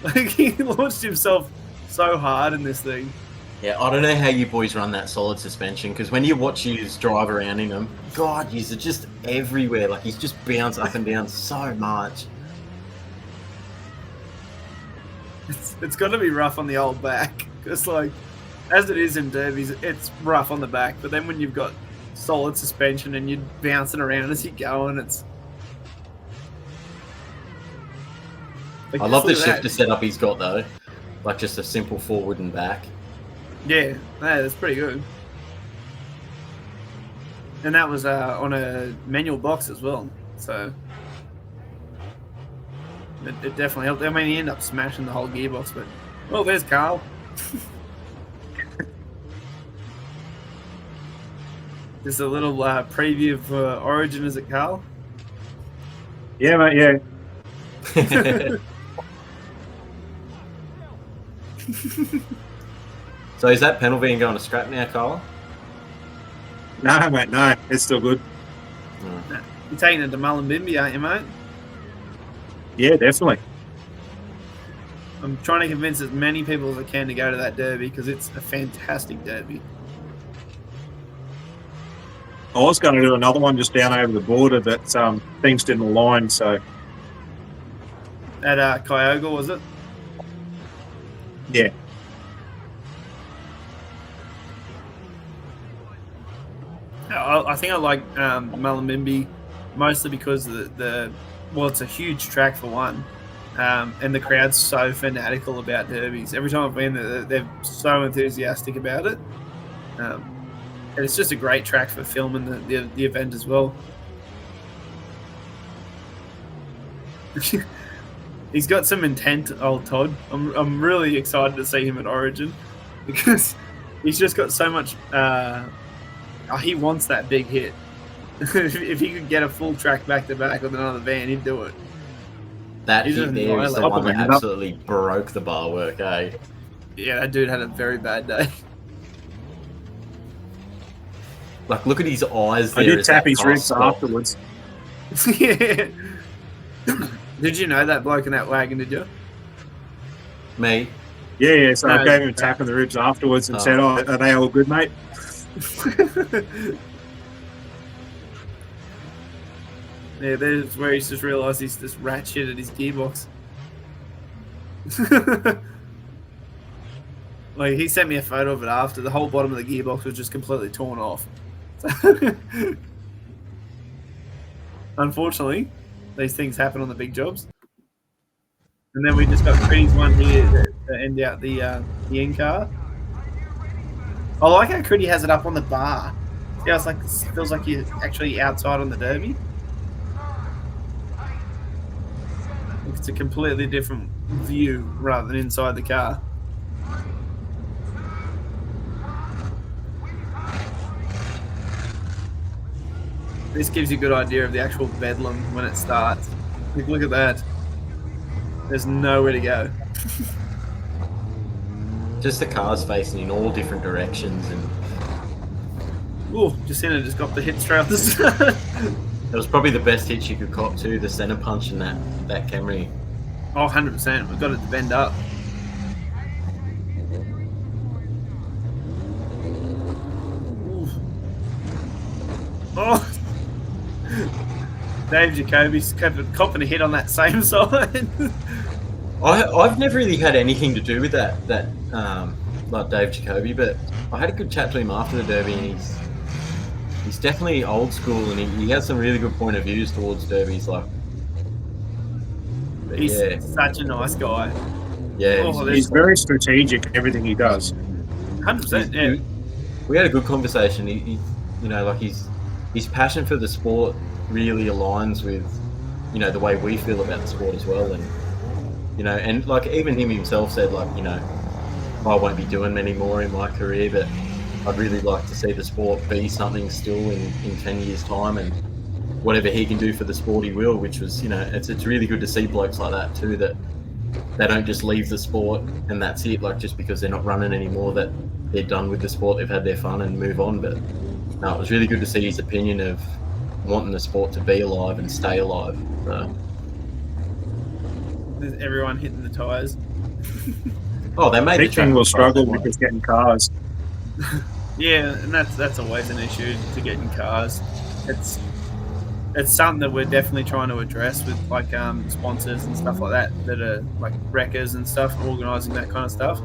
Like he launched himself so hard in this thing. Yeah, I don't know how you boys run that solid suspension because when you watch you drive around in them, God, you're just everywhere. Like he's just bounced up and down so much. It's got to be rough on the old back. Because like, as it is in derbies, it's rough on the back. But then when you've got solid suspension and you're bouncing around as you go, and it's. Like, I love the just look at shifter that. setup he's got though, like just a simple forward and back. Yeah, that's pretty good. And that was on a manual box as well, so it definitely helped. I mean, he ended up smashing the whole gearbox, but well, there's Carl. Just a little preview of Origin, is it, Carl? Yeah, mate, yeah. So is that penalty van going to scrap now, Carl? No, mate, no. It's still good. You're taking it to Mullumbimby, aren't you, mate? Yeah, definitely. I'm trying to convince as many people as I can to go to that derby because it's a fantastic derby. I was going to do another one just down over the border, but things didn't align, so At Kyoga, was it? yeah. I think I like Mullumbimby mostly because well, it's a huge track for one, and the crowd's so fanatical about derbies. Every time I've been there, they're so enthusiastic about it, and it's just a great track for filming the event as well. He's got some intent, old Todd. I'm really excited to see him at Origin because he's just got so much. He wants that big hit. If he could get a full track back to back with another van, he'd do it. That He's hit an there is the annihilator. one that absolutely broke the bar work, eh? Yeah, that dude had a very bad day. Like, look at his eyes I there. did as tap that his car ribs stopped. afterwards. Yeah. Did you know that bloke in that wagon, did you? Me? Yeah, so No, I gave him a tap in the ribs afterwards and said, "Oh, are they all good, mate?" Yeah, there's where he's just realised he's just rat shit at his gearbox. Like he sent me a photo of it after. The whole bottom of the gearbox was just completely torn off. Unfortunately, these things happen on the big jobs. And then we just got Creed's one here to end out the end car. I like how Creedy has it up on the bar. Yeah, it's like feels like you're actually outside on the derby. It's a completely different view rather than inside the car. This gives you a good idea of the actual bedlam when it starts. Like, look at that. There's nowhere to go. Just the cars facing in all different directions, and Ooh, Jacinta just got the hit straight off the start. it was probably the best hit you could cop too. The center punch in that Camry. Oh, 100%. We've got it to bend up. Ooh. Oh. Dave Jacoby's copping a hit on that same side. I've never really had anything to do with that like Dave Jacoby, but I had a good chat to him after the Derby, and he's definitely old school, and he has some really good point of views towards derbies. Like, He's such a nice guy. Yeah, Oh, He's very strategic in everything he does. 100%. Yeah. we had a good conversation. He you know, like his passion for the sport really aligns with, you know, the way we feel about the sport as well. And, you know, and like even him himself said, like, you know, I won't be doing many more in my career, but I'd really like to see the sport be something still in 10 years' time, and whatever he can do for the sport he will, which was, you know, it's really good to see blokes like that too, that they don't just leave the sport and that's it, like just because they're not running anymore, that they're done with the sport, they've had their fun and move on. But no, it was really good to see his opinion of wanting the sport to be alive and stay alive. So. There's everyone hitting the tyres. Oh, they made the Big thing track will struggle quite with getting cars. Yeah, and that's always an issue to getting cars. It's something that we're definitely trying to address with like sponsors and stuff like that are like wreckers and stuff, organising that kind of stuff.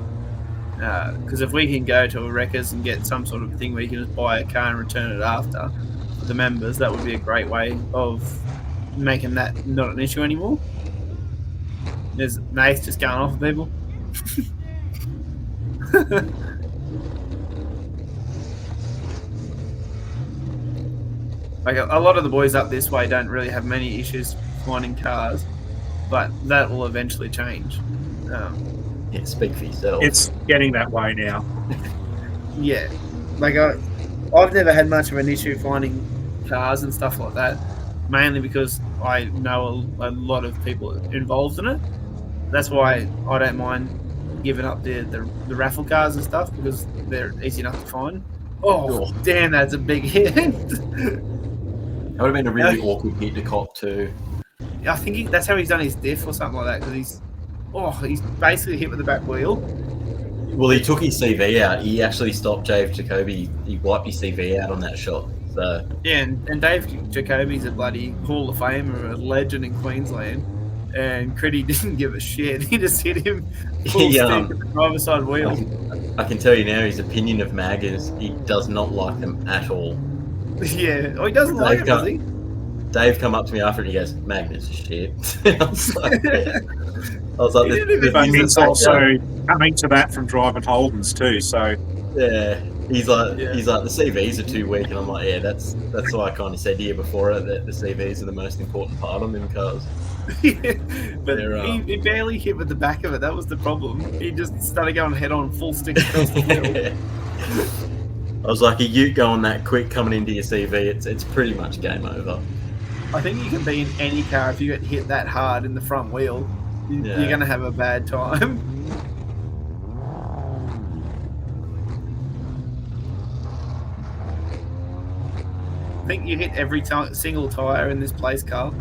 Because if we can go to a wreckers and get some sort of thing where you can just buy a car and return it after for the members, that would be a great way of making that not an issue anymore. There's Nath just going off of people. Like a lot of the boys up this way don't really have many issues finding cars, but that will eventually change. Yeah, speak for yourself. It's getting that way now. Yeah, like I've never had much of an issue finding cars and stuff like that, mainly because I know a lot of people involved in it. That's why I don't mind giving up the raffle cars and stuff, because they're easy enough to find. Oh, damn, that's a big hit. That would have been a really awkward hit to cop too. I think that's how he's done his diff or something like that, because he's basically hit with the back wheel. Well, he took his CV out. He actually stopped Dave Jacoby. He wiped his CV out on that shot. So Yeah, and Dave Jacoby's a bloody Hall of Famer, a legend in Queensland, and Critty didn't give a shit. He just hit him full stick at the driver's side wheel. I can tell you now, his opinion of Mag is he does not like them at all. Yeah, he doesn't like it, does he? Dave come up to me after it and he goes, Magnus is shit. I was like, But he's also coming to that from driving Holdens too. So yeah, he's like the CVs are too weak, and I'm like, yeah, that's why I kind of said to you before that the CVs are the most important part on them cars. Yeah, but he barely hit with the back of it. That was the problem. He just started going head on, full stick across the wheel. I was like, a ute going that quick coming into your CV, it's pretty much game over. I think you can be in any car if you get hit that hard in the front wheel. You're going to have a bad time. I think you hit every single tyre in this place, Carl.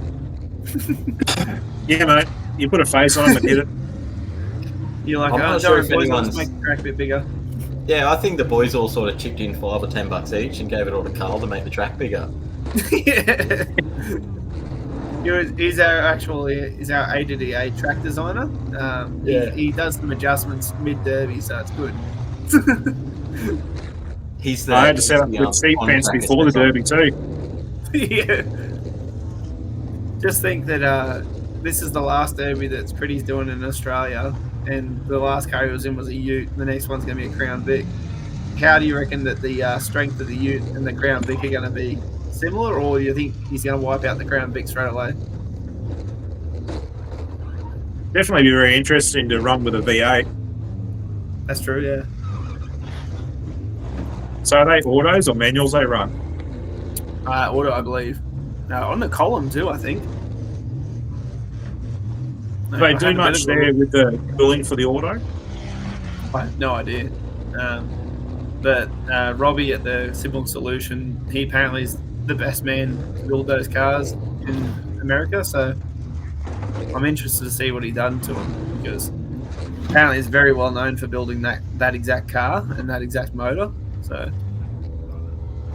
yeah, mate, you put a face on him and hit it. You're like, I'm oh, not sure if boys, anyone's- let's make the track a bit bigger. Yeah, I think the boys all sort of chipped in $5 or $10 each and gave it all to Carl to make the track bigger. Yeah. He's our ADDA track designer. He does some adjustments mid derby, so it's good. I had to set up with seat fence before the derby too. Yeah. Just think that this is the last derby that Critty's doing in Australia, and the last car he was in was a Ute. The next one's going to be a Crown Vic. How do you reckon that the strength of the Ute and the Crown Vic are going to be similar, or do you think he's going to wipe out the Crown Vic straight away? Definitely be very interesting to run with a V8. That's true, yeah. So are they autos or manuals they run? Auto, I believe. On the column too, I think. Do they do much there with the billing for the auto? I have no idea. But Robbie at the Simple Solution, he apparently is the best man to build those cars in America, so I'm interested to see what he done to them, because apparently he's very well known for building that exact car and that exact motor. So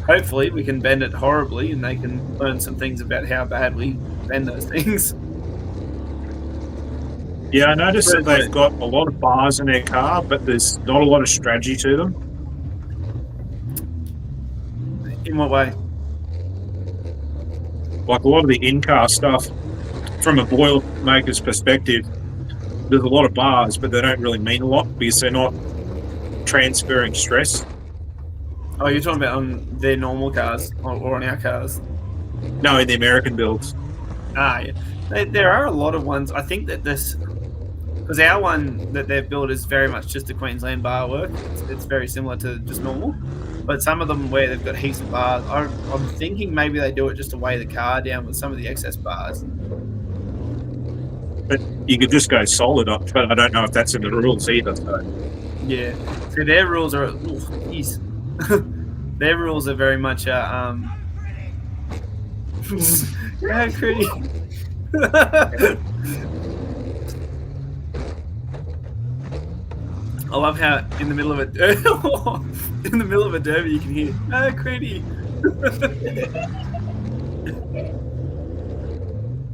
hopefully we can bend it horribly and they can learn some things about how bad we bend those things. Yeah, I noticed that they've got a lot of bars in their car, but there's not a lot of strategy to them. In what way? Like a lot of the in-car stuff, from a boilermaker's perspective, there's a lot of bars, but they don't really mean a lot because they're not transferring stress. Oh, you're talking about on their normal cars or on our cars? No, in the American builds. Yeah. There are a lot of ones. I think that this, because our one that they've built is very much just a Queensland bar work. It's very similar to just normal. But some of them where they've got heaps of bars, I'm thinking maybe they do it just to weigh the car down with some of the excess bars. But you could just go solid up, but I don't know if that's in the rules either. So. Yeah. So their rules are, their rules are very much yeah, pretty. I love how in the middle of a derby you can hear Critty.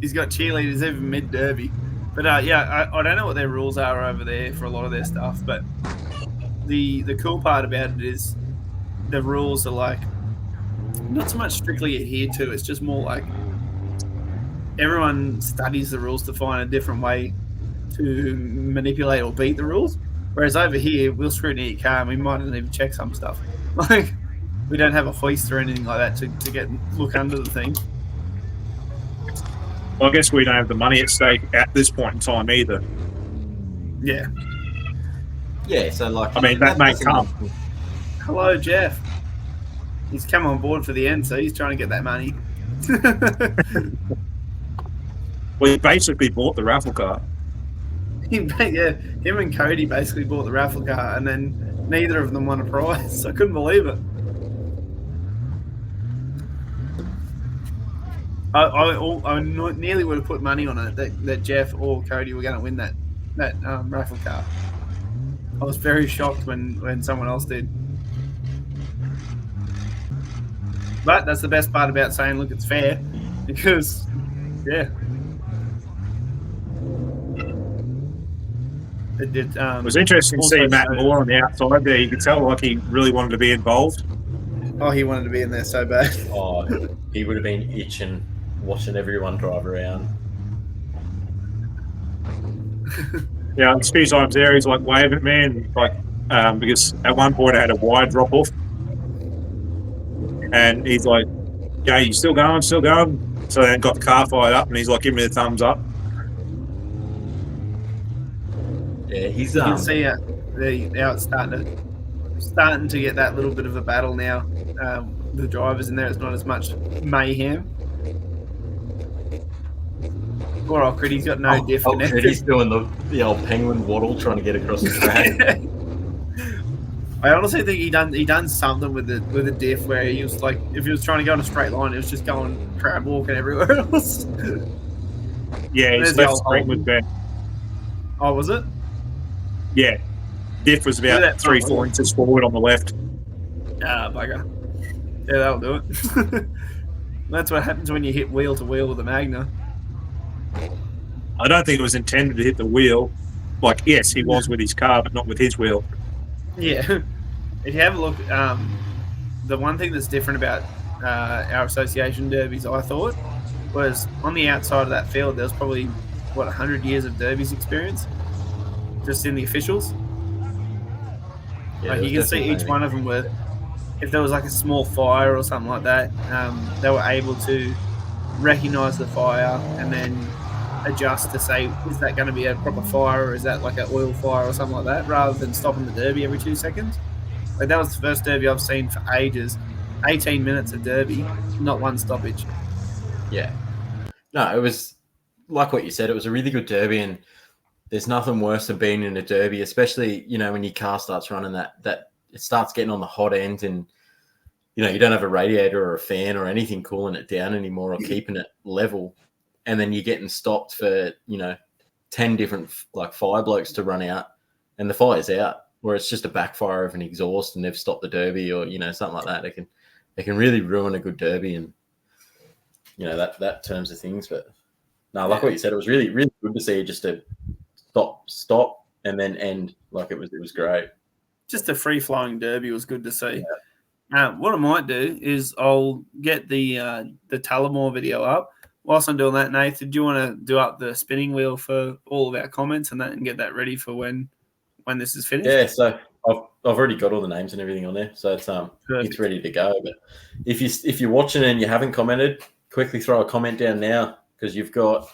He's got cheerleaders even mid derby, but yeah, I don't know what their rules are over there for a lot of their stuff. But the cool part about it is the rules are like not so much strictly adhered to. It's just more like everyone studies the rules to find a different way to manipulate or beat the rules. Whereas over here, we'll scrutiny your car and we might not even check some stuff. Like, we don't have a hoist or anything like that to look under the thing. Well, I guess we don't have the money at stake at this point in time either. Yeah. Yeah, so like... I mean, that may come. Hello, Jeff. He's come on board for the end, so he's trying to get that money. Well, he basically bought the raffle car. Yeah, him and Cody basically bought the raffle car, and then neither of them won a prize. I couldn't believe it. I nearly would have put money on it that Jeff or Cody were going to win that raffle car. I was very shocked when someone else did. But that's the best part about saying, look, it's fair, because, yeah. It was interesting to see Matt Moore on the outside there. You could tell like he really wanted to be involved. Oh, he wanted to be in there so bad. Oh, he would have been itching, watching everyone drive around. Yeah, a few times there he's like waving at me, and like because at one point I had a wide drop off, and he's like, "Yeah, you still going? Still going?" So then got the car fired up, and he's like, "Give me the thumbs up." Yeah, he's you can see now it's starting to get that little bit of a battle now. The drivers in there, it's not as much mayhem. Poor old Critty's got no diff connected. Critty's doing the old penguin waddle trying to get across the track. I honestly think he done something with the diff where he was like, if he was trying to go in a straight line, it was just going crab walking everywhere else. Yeah, his left spring was bent. Oh, was it? Yeah, diff was about 3-4 inches forward on the left. Ah, bugger. Yeah, that'll do it. That's what happens when you hit wheel to wheel with a Magna. I don't think it was intended to hit the wheel. Like, yes, he was with his car, but not with his wheel. Yeah. If you have a look, the one thing that's different about our association derbies, I thought, was on the outside of that field, there was probably, 100 years of derbies experience just in the officials. Yeah, Like, you can see each one of them with, if there was like a small fire or something like that, they were able to recognise the fire and then adjust to say, is that going to be a proper fire or is that like an oil fire or something like that, rather than stopping the derby every 2 seconds. Like, that was the first derby I've seen for ages. 18 minutes of derby, not one stoppage. Yeah. No, it was like what you said. It was a really good derby, and there's nothing worse than being in a derby, especially, when your car starts running that it starts getting on the hot end, and you don't have a radiator or a fan or anything cooling it down anymore or keeping it level, and then you're getting stopped for 10 different fire blokes to run out, and the fire's out, where it's just a backfire of an exhaust and they've stopped the derby or something like that. They can really ruin a good derby, and that terms of things. But no, like what you said, it was really, really good to see just a stop and then end. Like, it was great. Just a free-flowing derby was good to see. Yeah. What I might do is I'll get the Tullamore video up. Whilst I'm doing that, Nathan, do you want to do up the spinning wheel for all of our comments and that, and get that ready for when this is finished? Yeah, so I've already got all the names and everything on there, so it's ready to go. But if you're watching and you haven't commented, quickly throw a comment down now, because you've got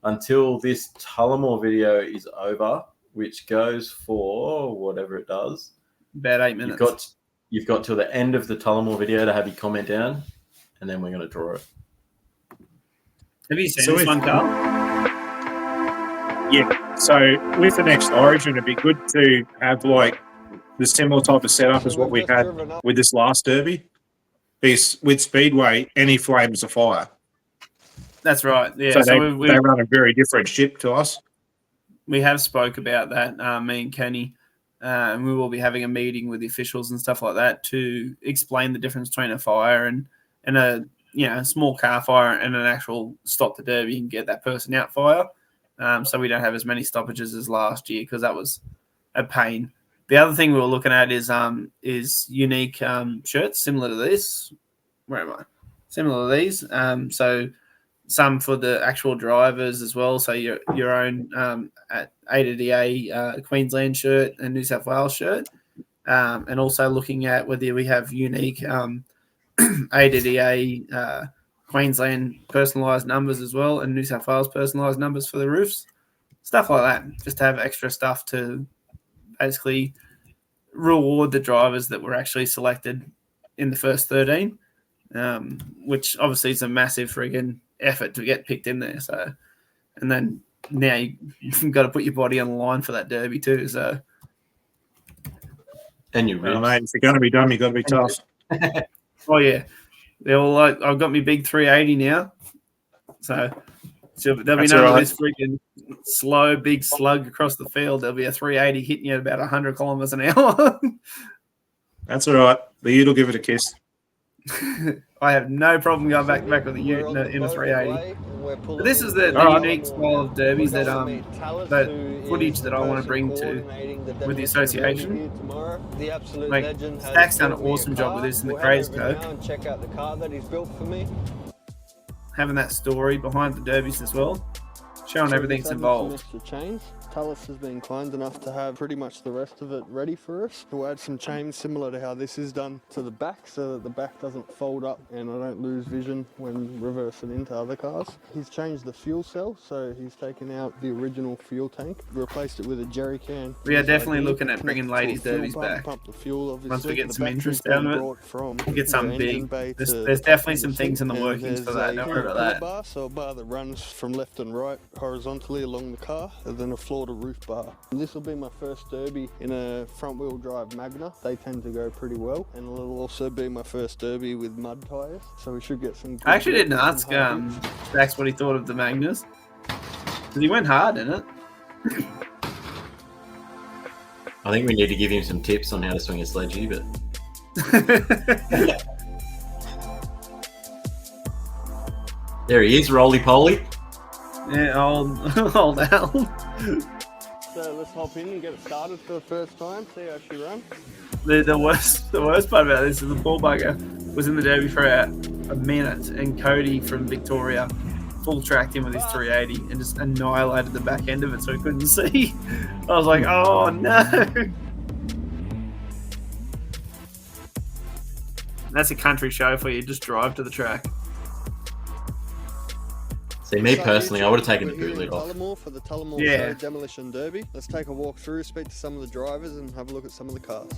until this Tullamore video is over, which goes for whatever it does. About 8 minutes. You've got till the end of the Tullamore video to have your comment down, and then we're going to draw it. Have you seen this one, Carl? Yeah. So with the next Origin, it'd be good to have like the similar type of setup as what we had with this last derby. Because with Speedway, any flames are fire. That's right. Yeah. So they run a very different ship to us. We have spoke about that, me and Kenny, and we will be having a meeting with the officials and stuff like that to explain the difference between a fire and a small car fire and an actual stop the derby and get that person out fire. So we don't have as many stoppages as last year, because that was a pain. The other thing we were looking at is unique shirts similar to this. Where am I? Similar to these. So some for the actual drivers as well. So your own at A to DA Queensland shirt and New South Wales shirt. And also looking at whether we have unique A to DA Queensland personalised numbers as well, and New South Wales personalised numbers for the roofs. Stuff like that. Just to have extra stuff to basically reward the drivers that were actually selected in the first 13, which obviously is a massive friggin' effort to get picked in there. So, and then now you've got to put your body on the line for that derby too. So, and you really, mate, if you're going to be dumb, you've got to be tough. Oh yeah, I've got my big 380 now, so there'll be none of this freaking slow big slug across the field. There'll be a 380 hitting you at about 100 kilometers an hour. That's all right. The Ute will give it a kiss. I have no problem going back with the Ute in a 380. But this is the unique style of derbies that footage that I want to bring to with the association. Like, Stack's done an awesome job with this in the Craze Code. Having that story behind the derbies as well, showing everything's involved. Tallis has been kind enough to have pretty much the rest of it ready for us. We'll add some chains similar to how this is done to the back, so that the back doesn't fold up and I don't lose vision when reversing into other cars. He's changed the fuel cell, so he's taken out the original fuel tank, replaced it with a jerry can. We are definitely looking at bringing ladies derbies back. Pump the fuel, once we get some interest out of it, get something big. There's definitely some things in the workings for that. Don't worry about that. So a bar that runs from left and right horizontally along the car, and then a floor to roof bar. This will be my first derby in a front wheel drive Magna. They tend to go pretty well, and it'll also be my first derby with mud tyres, so we should get some. I actually didn't ask Dax what he thought of the Magnas, because he went hard in it. I think we need to give him some tips on how to swing a sledgy, but there he is, roly poly. Yeah, old Al. So let's hop in and get it started for the first time. See how she runs. The worst part about this is the bull bugger was in the Derby for a minute, and Cody from Victoria full tracked him with his 380 and just annihilated the back end of it, so he couldn't see. I was like, oh no. That's a country show for you. Just drive to the track. See, me So personally, I YouTube, would have taken we're the here in bootleg off. Tullamore for the Tullamore Yeah. Show Demolition Derby. Let's take a walk through, speak to some of the drivers, and have a look at some of the cars.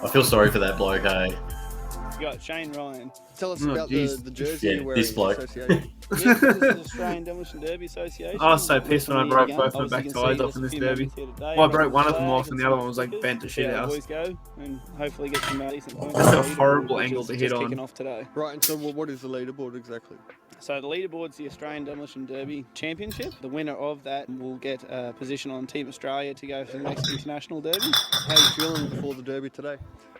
I feel sorry for that bloke, eh? You got Shane Ryan. Tell us Oh, about geez. the jersey Yeah, you're wearing. this bloke. association. Yeah, this is Australian Demolition Derby Association. I was so pissed when I broke Again, both my obviously back you can tires see off in there's this a few derby. members here today. Well, I broke one of Flag them off and the some other one was like stickers. bent to shit See how the house. boys go and hopefully get some decent points. That's a on the leaderboard, horrible which angle is to just hit on. kicking off today. Right, and so what is the leaderboard exactly? So the leaderboard's the Australian Demolition Derby Championship. The winner of that will get a position on Team Australia to go for the next international derby. How are you feeling before the derby today?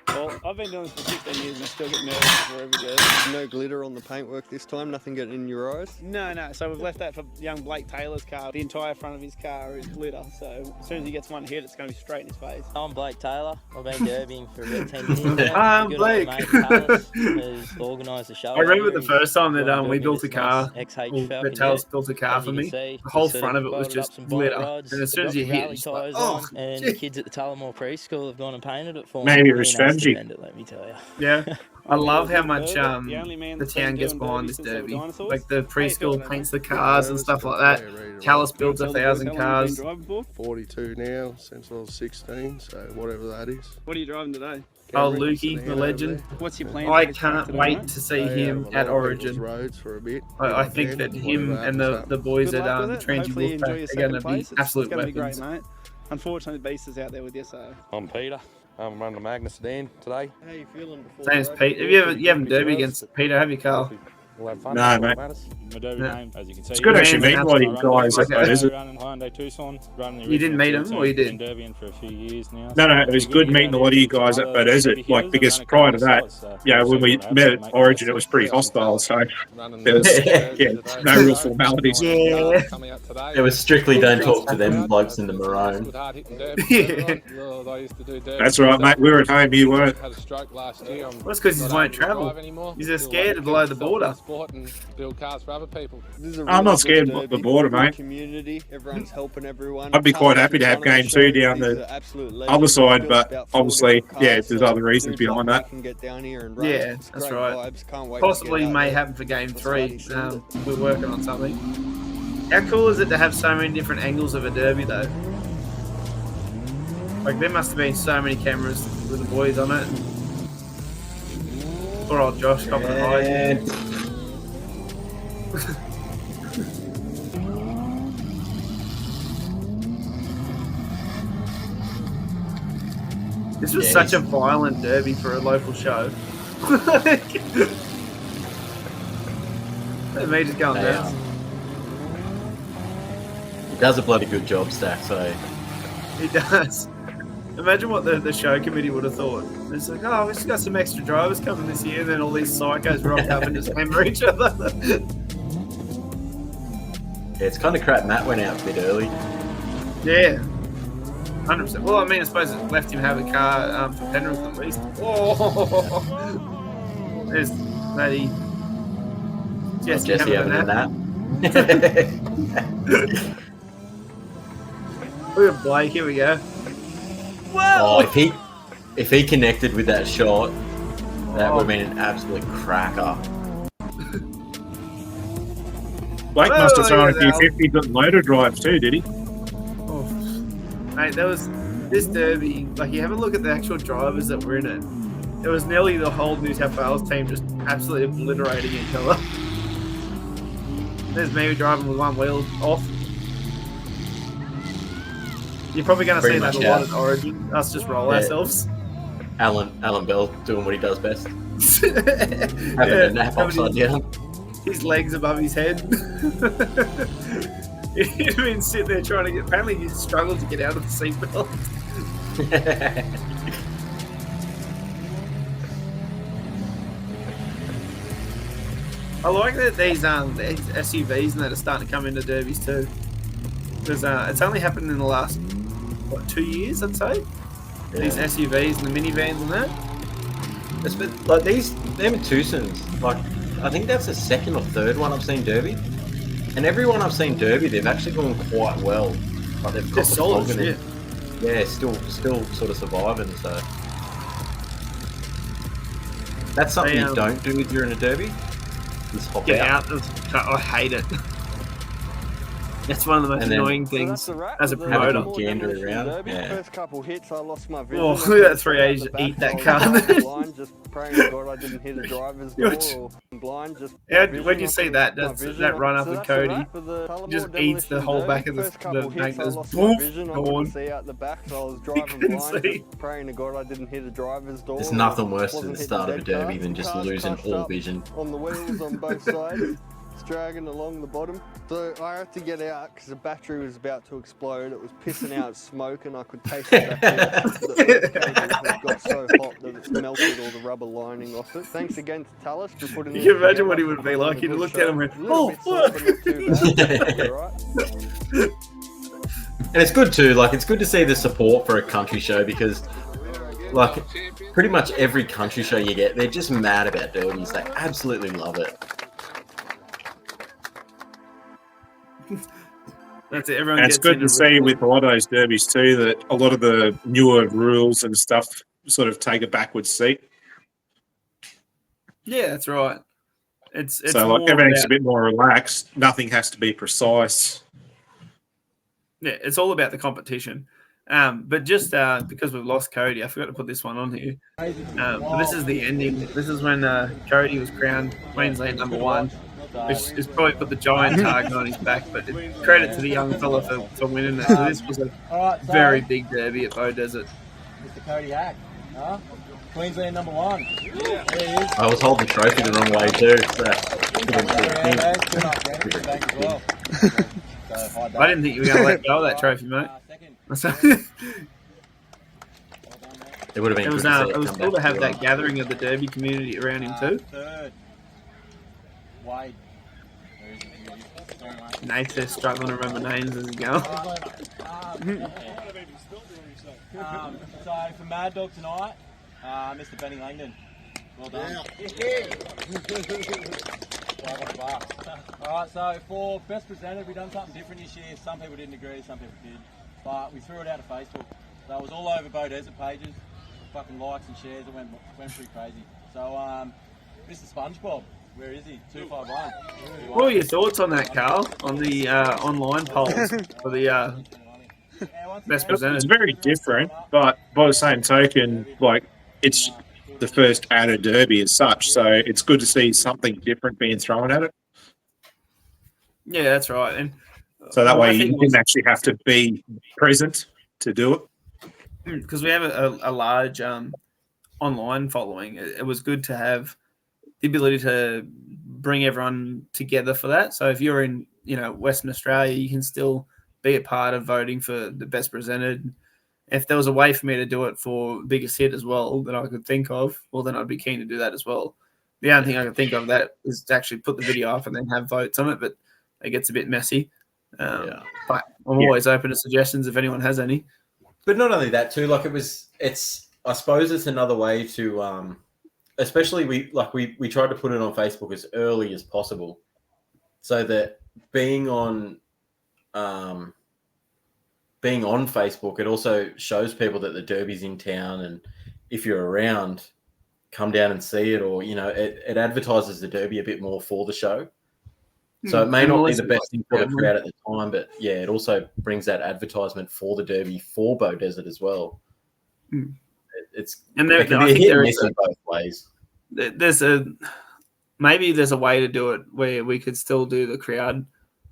Well, I've been doing this for 16 years and I still get nervous for every derby. No glitter on the paintwork this time, nothing getting in your eyes? No. So we've left that for young Blake Taylor's car. The entire front of his car is glitter. So as soon as he gets one hit, it's going to be straight in his face. I'm Blake Taylor. I've been derbying for about 10 years now. I'm Good Blake. old mate Talis, who's organised the show. I remember here. the first time that Built we me built a this car. nice XH Well, Falcon that Talis jet. built a car As for you me. can see, The whole sort front of it was bolted up just some bonnet glitter. rods, And as soon as got you hit, rally it's like, tyres oh, on, and the kids at the Tullamore Preschool have gone and painted it for Maybe me. it was Really nice to strategy. bend it, let me tell you. yeah. I love how much The only man the that's been town gets doing behind derby this since they were derby. dinosaurs. Like the How you preschool feeling, paints mate? the cars and stuff like that. Talis builds Tell the boys 1,000 how long you've cars. been driving for? 42 now since I was 16, so whatever that is. What are you driving today? Oh, Cameron, Lukey, sitting the over legend. there. What's your plan? I for this track can't today, wait mate? to see Stay out him of a at lot of people's Origin. roads for a bit. I think that him and the boys Good at luck with it. Trangy Hopefully you enjoy your Wolfpack are second going to place. be It's absolute going to be weapons. great, mate. Unfortunately, Beast is out there with you, so. I'm Peter. I'm running the Magnus sedan today. How are you feeling before Same as the Pete. race? You haven't derby against Peter, have you, Carl? We'll have fun. No, That's all mate. that matters. My derby Yeah. name, as you can see. It's good actually Man, meeting a lot of you guys at that, is it? Running Hyundai Tucson, running the You didn't meet original him, or you Been did? derbying for a few years now. No, it was good meeting a lot of you guys at that, is it? Like, because prior to that, when we met at Origin, it was pretty hostile, so there was, no real formalities. Yeah. It was strictly don't talk to them blokes in the maroon. That's right, mate. We were at home, you weren't. Had a stroke last year. Well, that's 'cause he won't travel. He's just scared of below the border. Build cars for other people. This is a I'm not really scared good of the derby. border, Good mate. Community, everyone's helping everyone. I'd be quite Talis happy to is have running game the two show. down These the are absolute other legends. side, Built but about 40 obviously, different yeah, cars, there's so other reasons dudes behind like that. me can get down here and run. Yeah, It's that's great right. vibes. Can't wait to Possibly get out may there. happen for game Let's 3. bloody send it. We're working on something. How cool is it to have so many different angles of a derby, though? Like, there must have been so many cameras with the boys on it. Poor old Josh copping a hide. This was Yeah, such a violent derby for a local show. Me just going Yeah. nuts. He does a bloody good job, Stack, so He does. Imagine what the show committee would have thought. It's like, oh, we've just got some extra drivers coming this year, and then all these psychos rock up and just hammer each other. yeah, it's kind of crap Matt went out a bit early. Yeah. 100%. Well, I mean, I suppose it left him have a car for Penrith at least. Oh, there's Matty. Jesse Jesse having having a a nap. nap. Look at Blake. Here we go. Oh, if he connected with that shot, that Oh. would have been an absolute cracker. Blake must have Oh, thrown a yeah, few 50s at loader drives too, did he? Oh. Mate, there was this derby. Like, you have a look at the actual drivers that were in it. It was nearly the whole New South Wales team just absolutely obliterating each other. There's me driving with one wheel off. You're probably going to Pretty see that a much, lot yeah. at Origin. Us just roll Yeah. ourselves. Alan Bell doing what he does best, Having having a nap upside down. His legs above his head. He'd been sitting there trying to get. Apparently, he struggled to get out of the seatbelt. I like that these SUVs and that are starting to come into derbies too. Because it's only happened in the last 2 years, I'd say. Yeah. These SUVs and the minivans and that. It's been, like them Tucson's, like I think that's the second or third one I've seen derby, and every one I've seen derby, they've actually gone quite well. Like they've got the solid, fog in it. Yeah, still sort of surviving. So that's something you don't do during a derby. Is hop out. I hate it. That's one of the most annoying things as a promoter. Gander around. Yeah. First couple hits, I lost my vision. Oh, look at that 3A's eat that car. Blind, just praying to God I didn't hit a driver's door. Or blind, just when you see that run up with Cody, just eats the whole back of the Magnus. Gone. See out the back, so I was driving blind, just praying to God I didn't hit a driver's door. There's nothing worse at the start of a derby than just losing all vision. On the wheels on both sides. Dragging along the bottom, so I had to get out because the battery was about to explode. It was pissing out smoke, and I could taste the battery. It got so hot that it's melted all the rubber lining off it. Thanks again to Tallis for putting. You can imagine what he would be like. He'd look at him and went, And it's good too. Like it's good to see the support for a country show because, like, pretty much every country show you get, they're just mad about derbies. They absolutely love it. That's it. Everyone and it's good to see with a lot of those derbies too that a lot of the newer rules and stuff sort of take a backwards seat. Yeah, that's right. It's so like everything's a bit more relaxed. Nothing has to be precise. Yeah, it's all about the competition. But just because we've lost Cody, I forgot to put this one on here. But this is the ending. This is when Cody was crowned Queensland #1. Which is probably put the giant target on his back, but credit to the young fella for winning it. So this was a very big derby at Bow Desert. Mr. Cody Hack, Queensland #1. Yeah. There he is. I was holding the trophy the wrong way too. I didn't think you were going to let go of that trophy, mate. It would have been. It was cool to have that gathering of the derby community around him too. Wade. Nate's struggling to remember names as he goes. So for Mad Dog tonight, Mr. Benny Langdon. Well done. Alright, so for Best Presented, we've done something different this year. Some people didn't agree, some people did. But we threw it out of Facebook. So it was all over Bow Desert pages. Fucking likes and shares, it went pretty crazy. So Mr. SpongeBob. Where is he? 251. What are your thoughts on that, Carl? On the online polls for the Best Presented? It's very different, but by the same token, like it's the first added derby as such, so it's good to see something different being thrown at it. Yeah, that's right. And so that way you didn't actually have to be present to do it. Because we have a large online following. It was good to have the ability to bring everyone together for that. So if you're in, Western Australia, you can still be a part of voting for the Best Presented. If there was a way for me to do it for Biggest Hit as well that I could think of, well, then I'd be keen to do that as well. The only thing I can think of that is to actually put the video up and then have votes on it, but it gets a bit messy. But I'm always open to suggestions if anyone has any. But not only that too, like I suppose it's another way to, especially we tried to put it on Facebook as early as possible, so that being on Facebook, it also shows people that the derby's in town, and if you're around, come down and see it, or it advertises the derby a bit more for the show. So it may not be the best thing for the crowd at the time, but yeah, it also brings that advertisement for the derby for Bow Desert as well. It can be a hit and miss in both ways. Maybe there's a way to do it where we could still do the crowd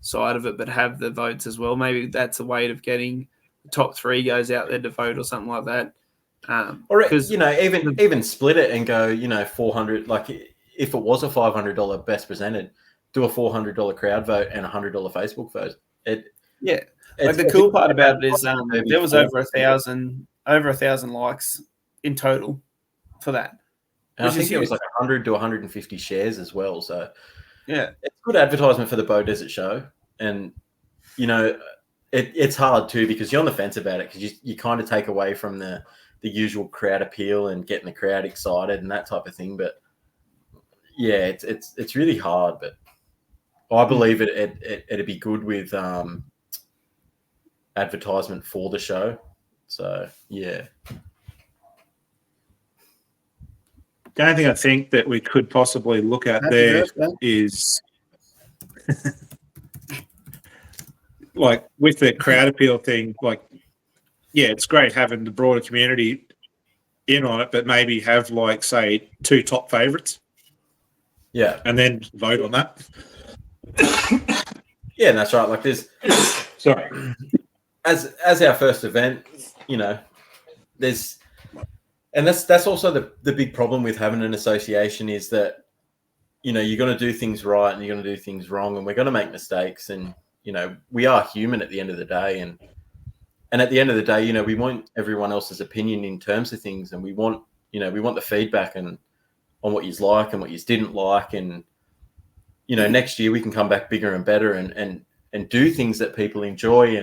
side of it, but have the votes as well. Maybe that's a way of getting the top 3 goes out there to vote or something like that. Or even split it and go 400. Like if it was a $500 Best Presented, do a $400 crowd vote and $100 Facebook vote. The cool part about it is there was over 1,000 likes in total for that. And I think it was like 100 to 150 shares as well. So Yeah. It's good advertisement for the Bow Desert Show. And, you know, it's hard too because you're on the fence about it because you kind of take away from the usual crowd appeal and getting the crowd excited and that type of thing. But yeah, it's really hard. But I believe it'd be good with advertisement for the show. So yeah. The only thing I think that we could possibly look at is like with the crowd appeal thing, like, yeah, it's great having the broader community in on it, but maybe have like, say, 2 top favorites. Yeah. And then vote on that. Yeah, that's right. Like there's sorry. As our first event, you know, that's also the big problem with having an association is that, you know, you're going to do things right and you're going to do things wrong, and we're going to make mistakes, and you know, we are human at the end of the day, and at the end of the day, you know, we want everyone else's opinion in terms of things, and we want the feedback and on what you like and what you didn't like, and you know, next year we can come back bigger and better and do things that people enjoy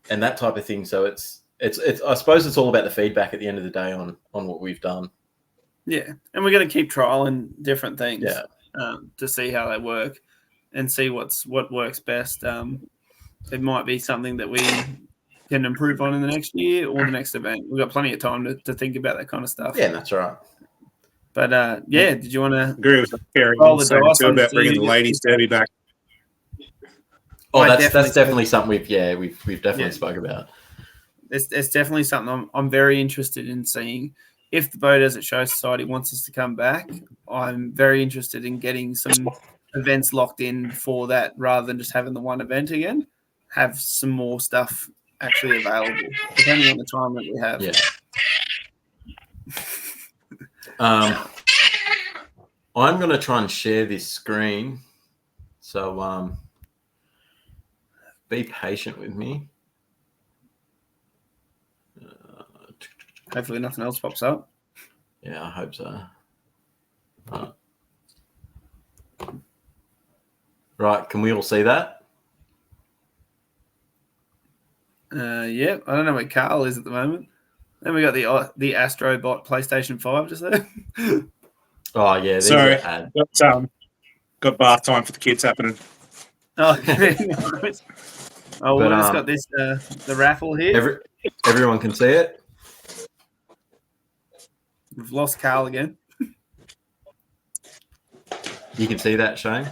and that type of thing. So it's I suppose it's all about the feedback at the end of the day on what we've done. Yeah, and we're going to keep trialing different things to see how they work and see what works best. It might be something that we can improve on in the next year or the next event. We've got plenty of time to think about that kind of stuff. Yeah, that's right. But yeah, did you want to agree with Kerry roll the dice too about bringing the ladies' derby back? Oh, that's definitely something we've definitely spoke about. It's definitely something I'm very interested in seeing. If the Bow Desert Show Society wants us to come back, I'm very interested in getting some events locked in for that rather than just having the one event again. Have some more stuff actually available, depending on the time that we have. Yeah. I'm going to try and share this screen. So be patient with me. Hopefully nothing else pops up. Yeah, I hope so. Right, can we all see that? Yeah, I don't know where Carl is at the moment. Then we got the Astrobot PlayStation 5 just there. Oh yeah, sorry. Got bath time for the kids happening. Oh, nice. Oh, we've just got this the raffle here. Everyone can see it. We've lost Carl again. You can see that, Shane?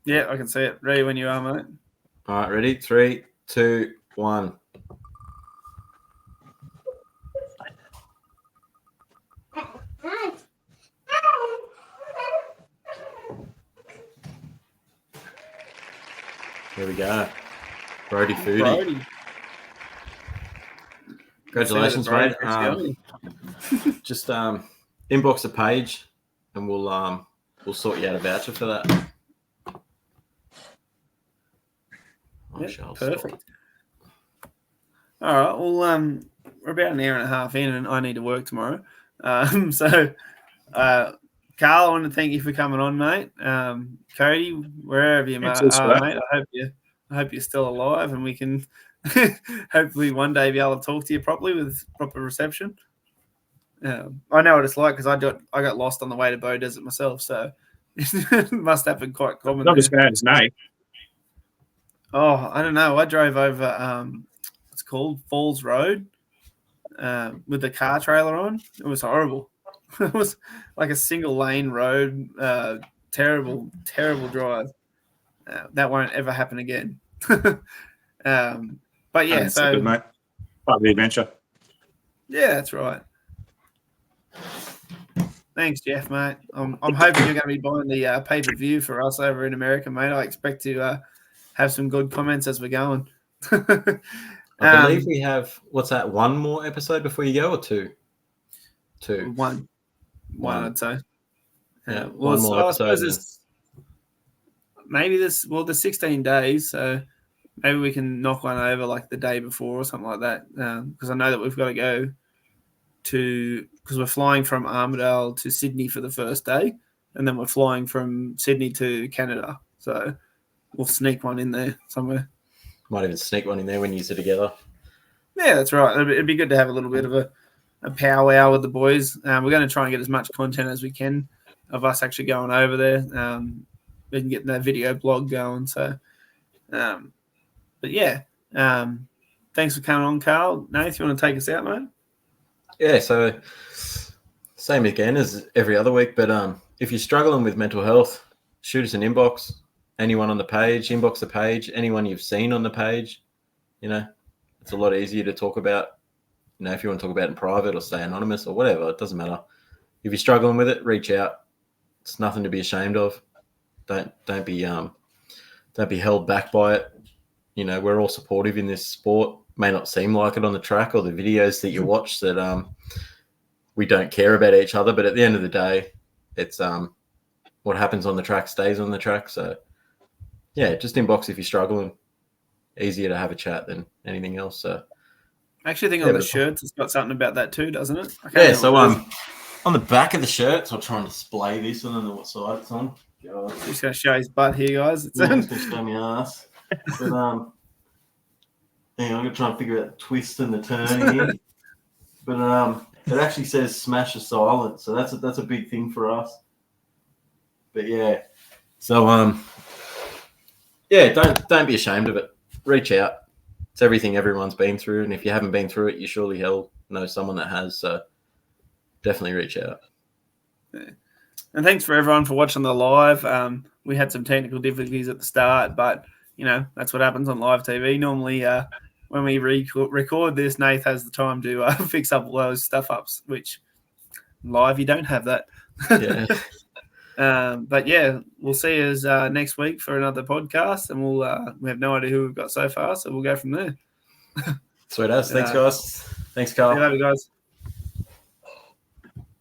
Yeah, I can see it. Ready when you are, mate. All right, ready? 3, 2, 1. There we go. Brody Foodie. Brody. Congratulations, mate. Just inbox the page and we'll sort you out a voucher for that. Perfect. All right. Well, we're about an hour and a half in, and I need to work tomorrow. So, Carl, I want to thank you for coming on, mate. Cody, wherever you are, mate, I hope you're still alive, and we can hopefully one day be able to talk to you properly with proper reception. I know what it's like because I got lost on the way to Bow Desert myself, so it must happen quite common. Not as bad as Nate. Oh, I don't know. I drove over it's called Falls Road with the car trailer on. It was horrible. It was like a single lane road. Terrible drive. That won't ever happen again. But yeah, that's good, mate. Part of the adventure. Yeah, that's right. Thanks, Jeff, mate. I'm hoping you're going to be buying the pay-per-view for us over in America, mate. I expect to have some good comments as we're going. I believe we have, what's that, one more episode before you go, or two? One, I'd say. Yeah, well, one more episode. Maybe the 16 days, so maybe we can knock one over like the day before or something like that, because I know that we've got to go because we're flying from Armidale to Sydney for the first day. and then we're flying from Sydney to Canada. So we'll sneak one in there somewhere. Might even sneak one in there when you're together. Yeah, that's right. It'd be good to have a little bit of a powwow with the boys. We're going to try and get as much content as we can of us actually going over there. We can get that video blog going. So, but yeah, thanks for coming on, Carl. Nath, you want to take us out, mate? Yeah, so same again as every other week. But if you're struggling with mental health, shoot us an inbox. Anyone on the page, inbox the page. Anyone you've seen on the page, it's a lot easier to talk about. If you want to talk about it in private or stay anonymous or whatever, it doesn't matter. If you're struggling with it, reach out. It's nothing to be ashamed of. Don't be held back by it. We're all supportive in this sport. May not seem like it on the track or the videos that you watch that we don't care about each other, but at the end of the day, it's what happens on the track stays on the track. So yeah, just inbox if you're struggling. Easier to have a chat than anything else. So I actually think on the shirts it's got something about that too, doesn't it? Yeah, so on the back of the shirts, I'll try and display this. I don't know what side it's on. God. Just going to show his butt here, guys. It's going to show my ass. But hang on, I'm going to try and figure out the twist and the turn here. But it actually says "Smash the Silence," so that's a big thing for us. But yeah, so yeah, don't be ashamed of it. Reach out. It's everything everyone's been through, and if you haven't been through it, you surely hell know someone that has. So definitely reach out. Yeah. And thanks for everyone for watching the live. We had some technical difficulties at the start, but that's what happens on live TV. Normally, when we record this, Nath has the time to fix up all those stuff ups, which live you don't have that. Yeah. But yeah, we'll see us next week for another podcast, and we have no idea who we've got so far, so we'll go from there. Sweet as. Thanks, guys. Thanks, Carl. See you later, guys.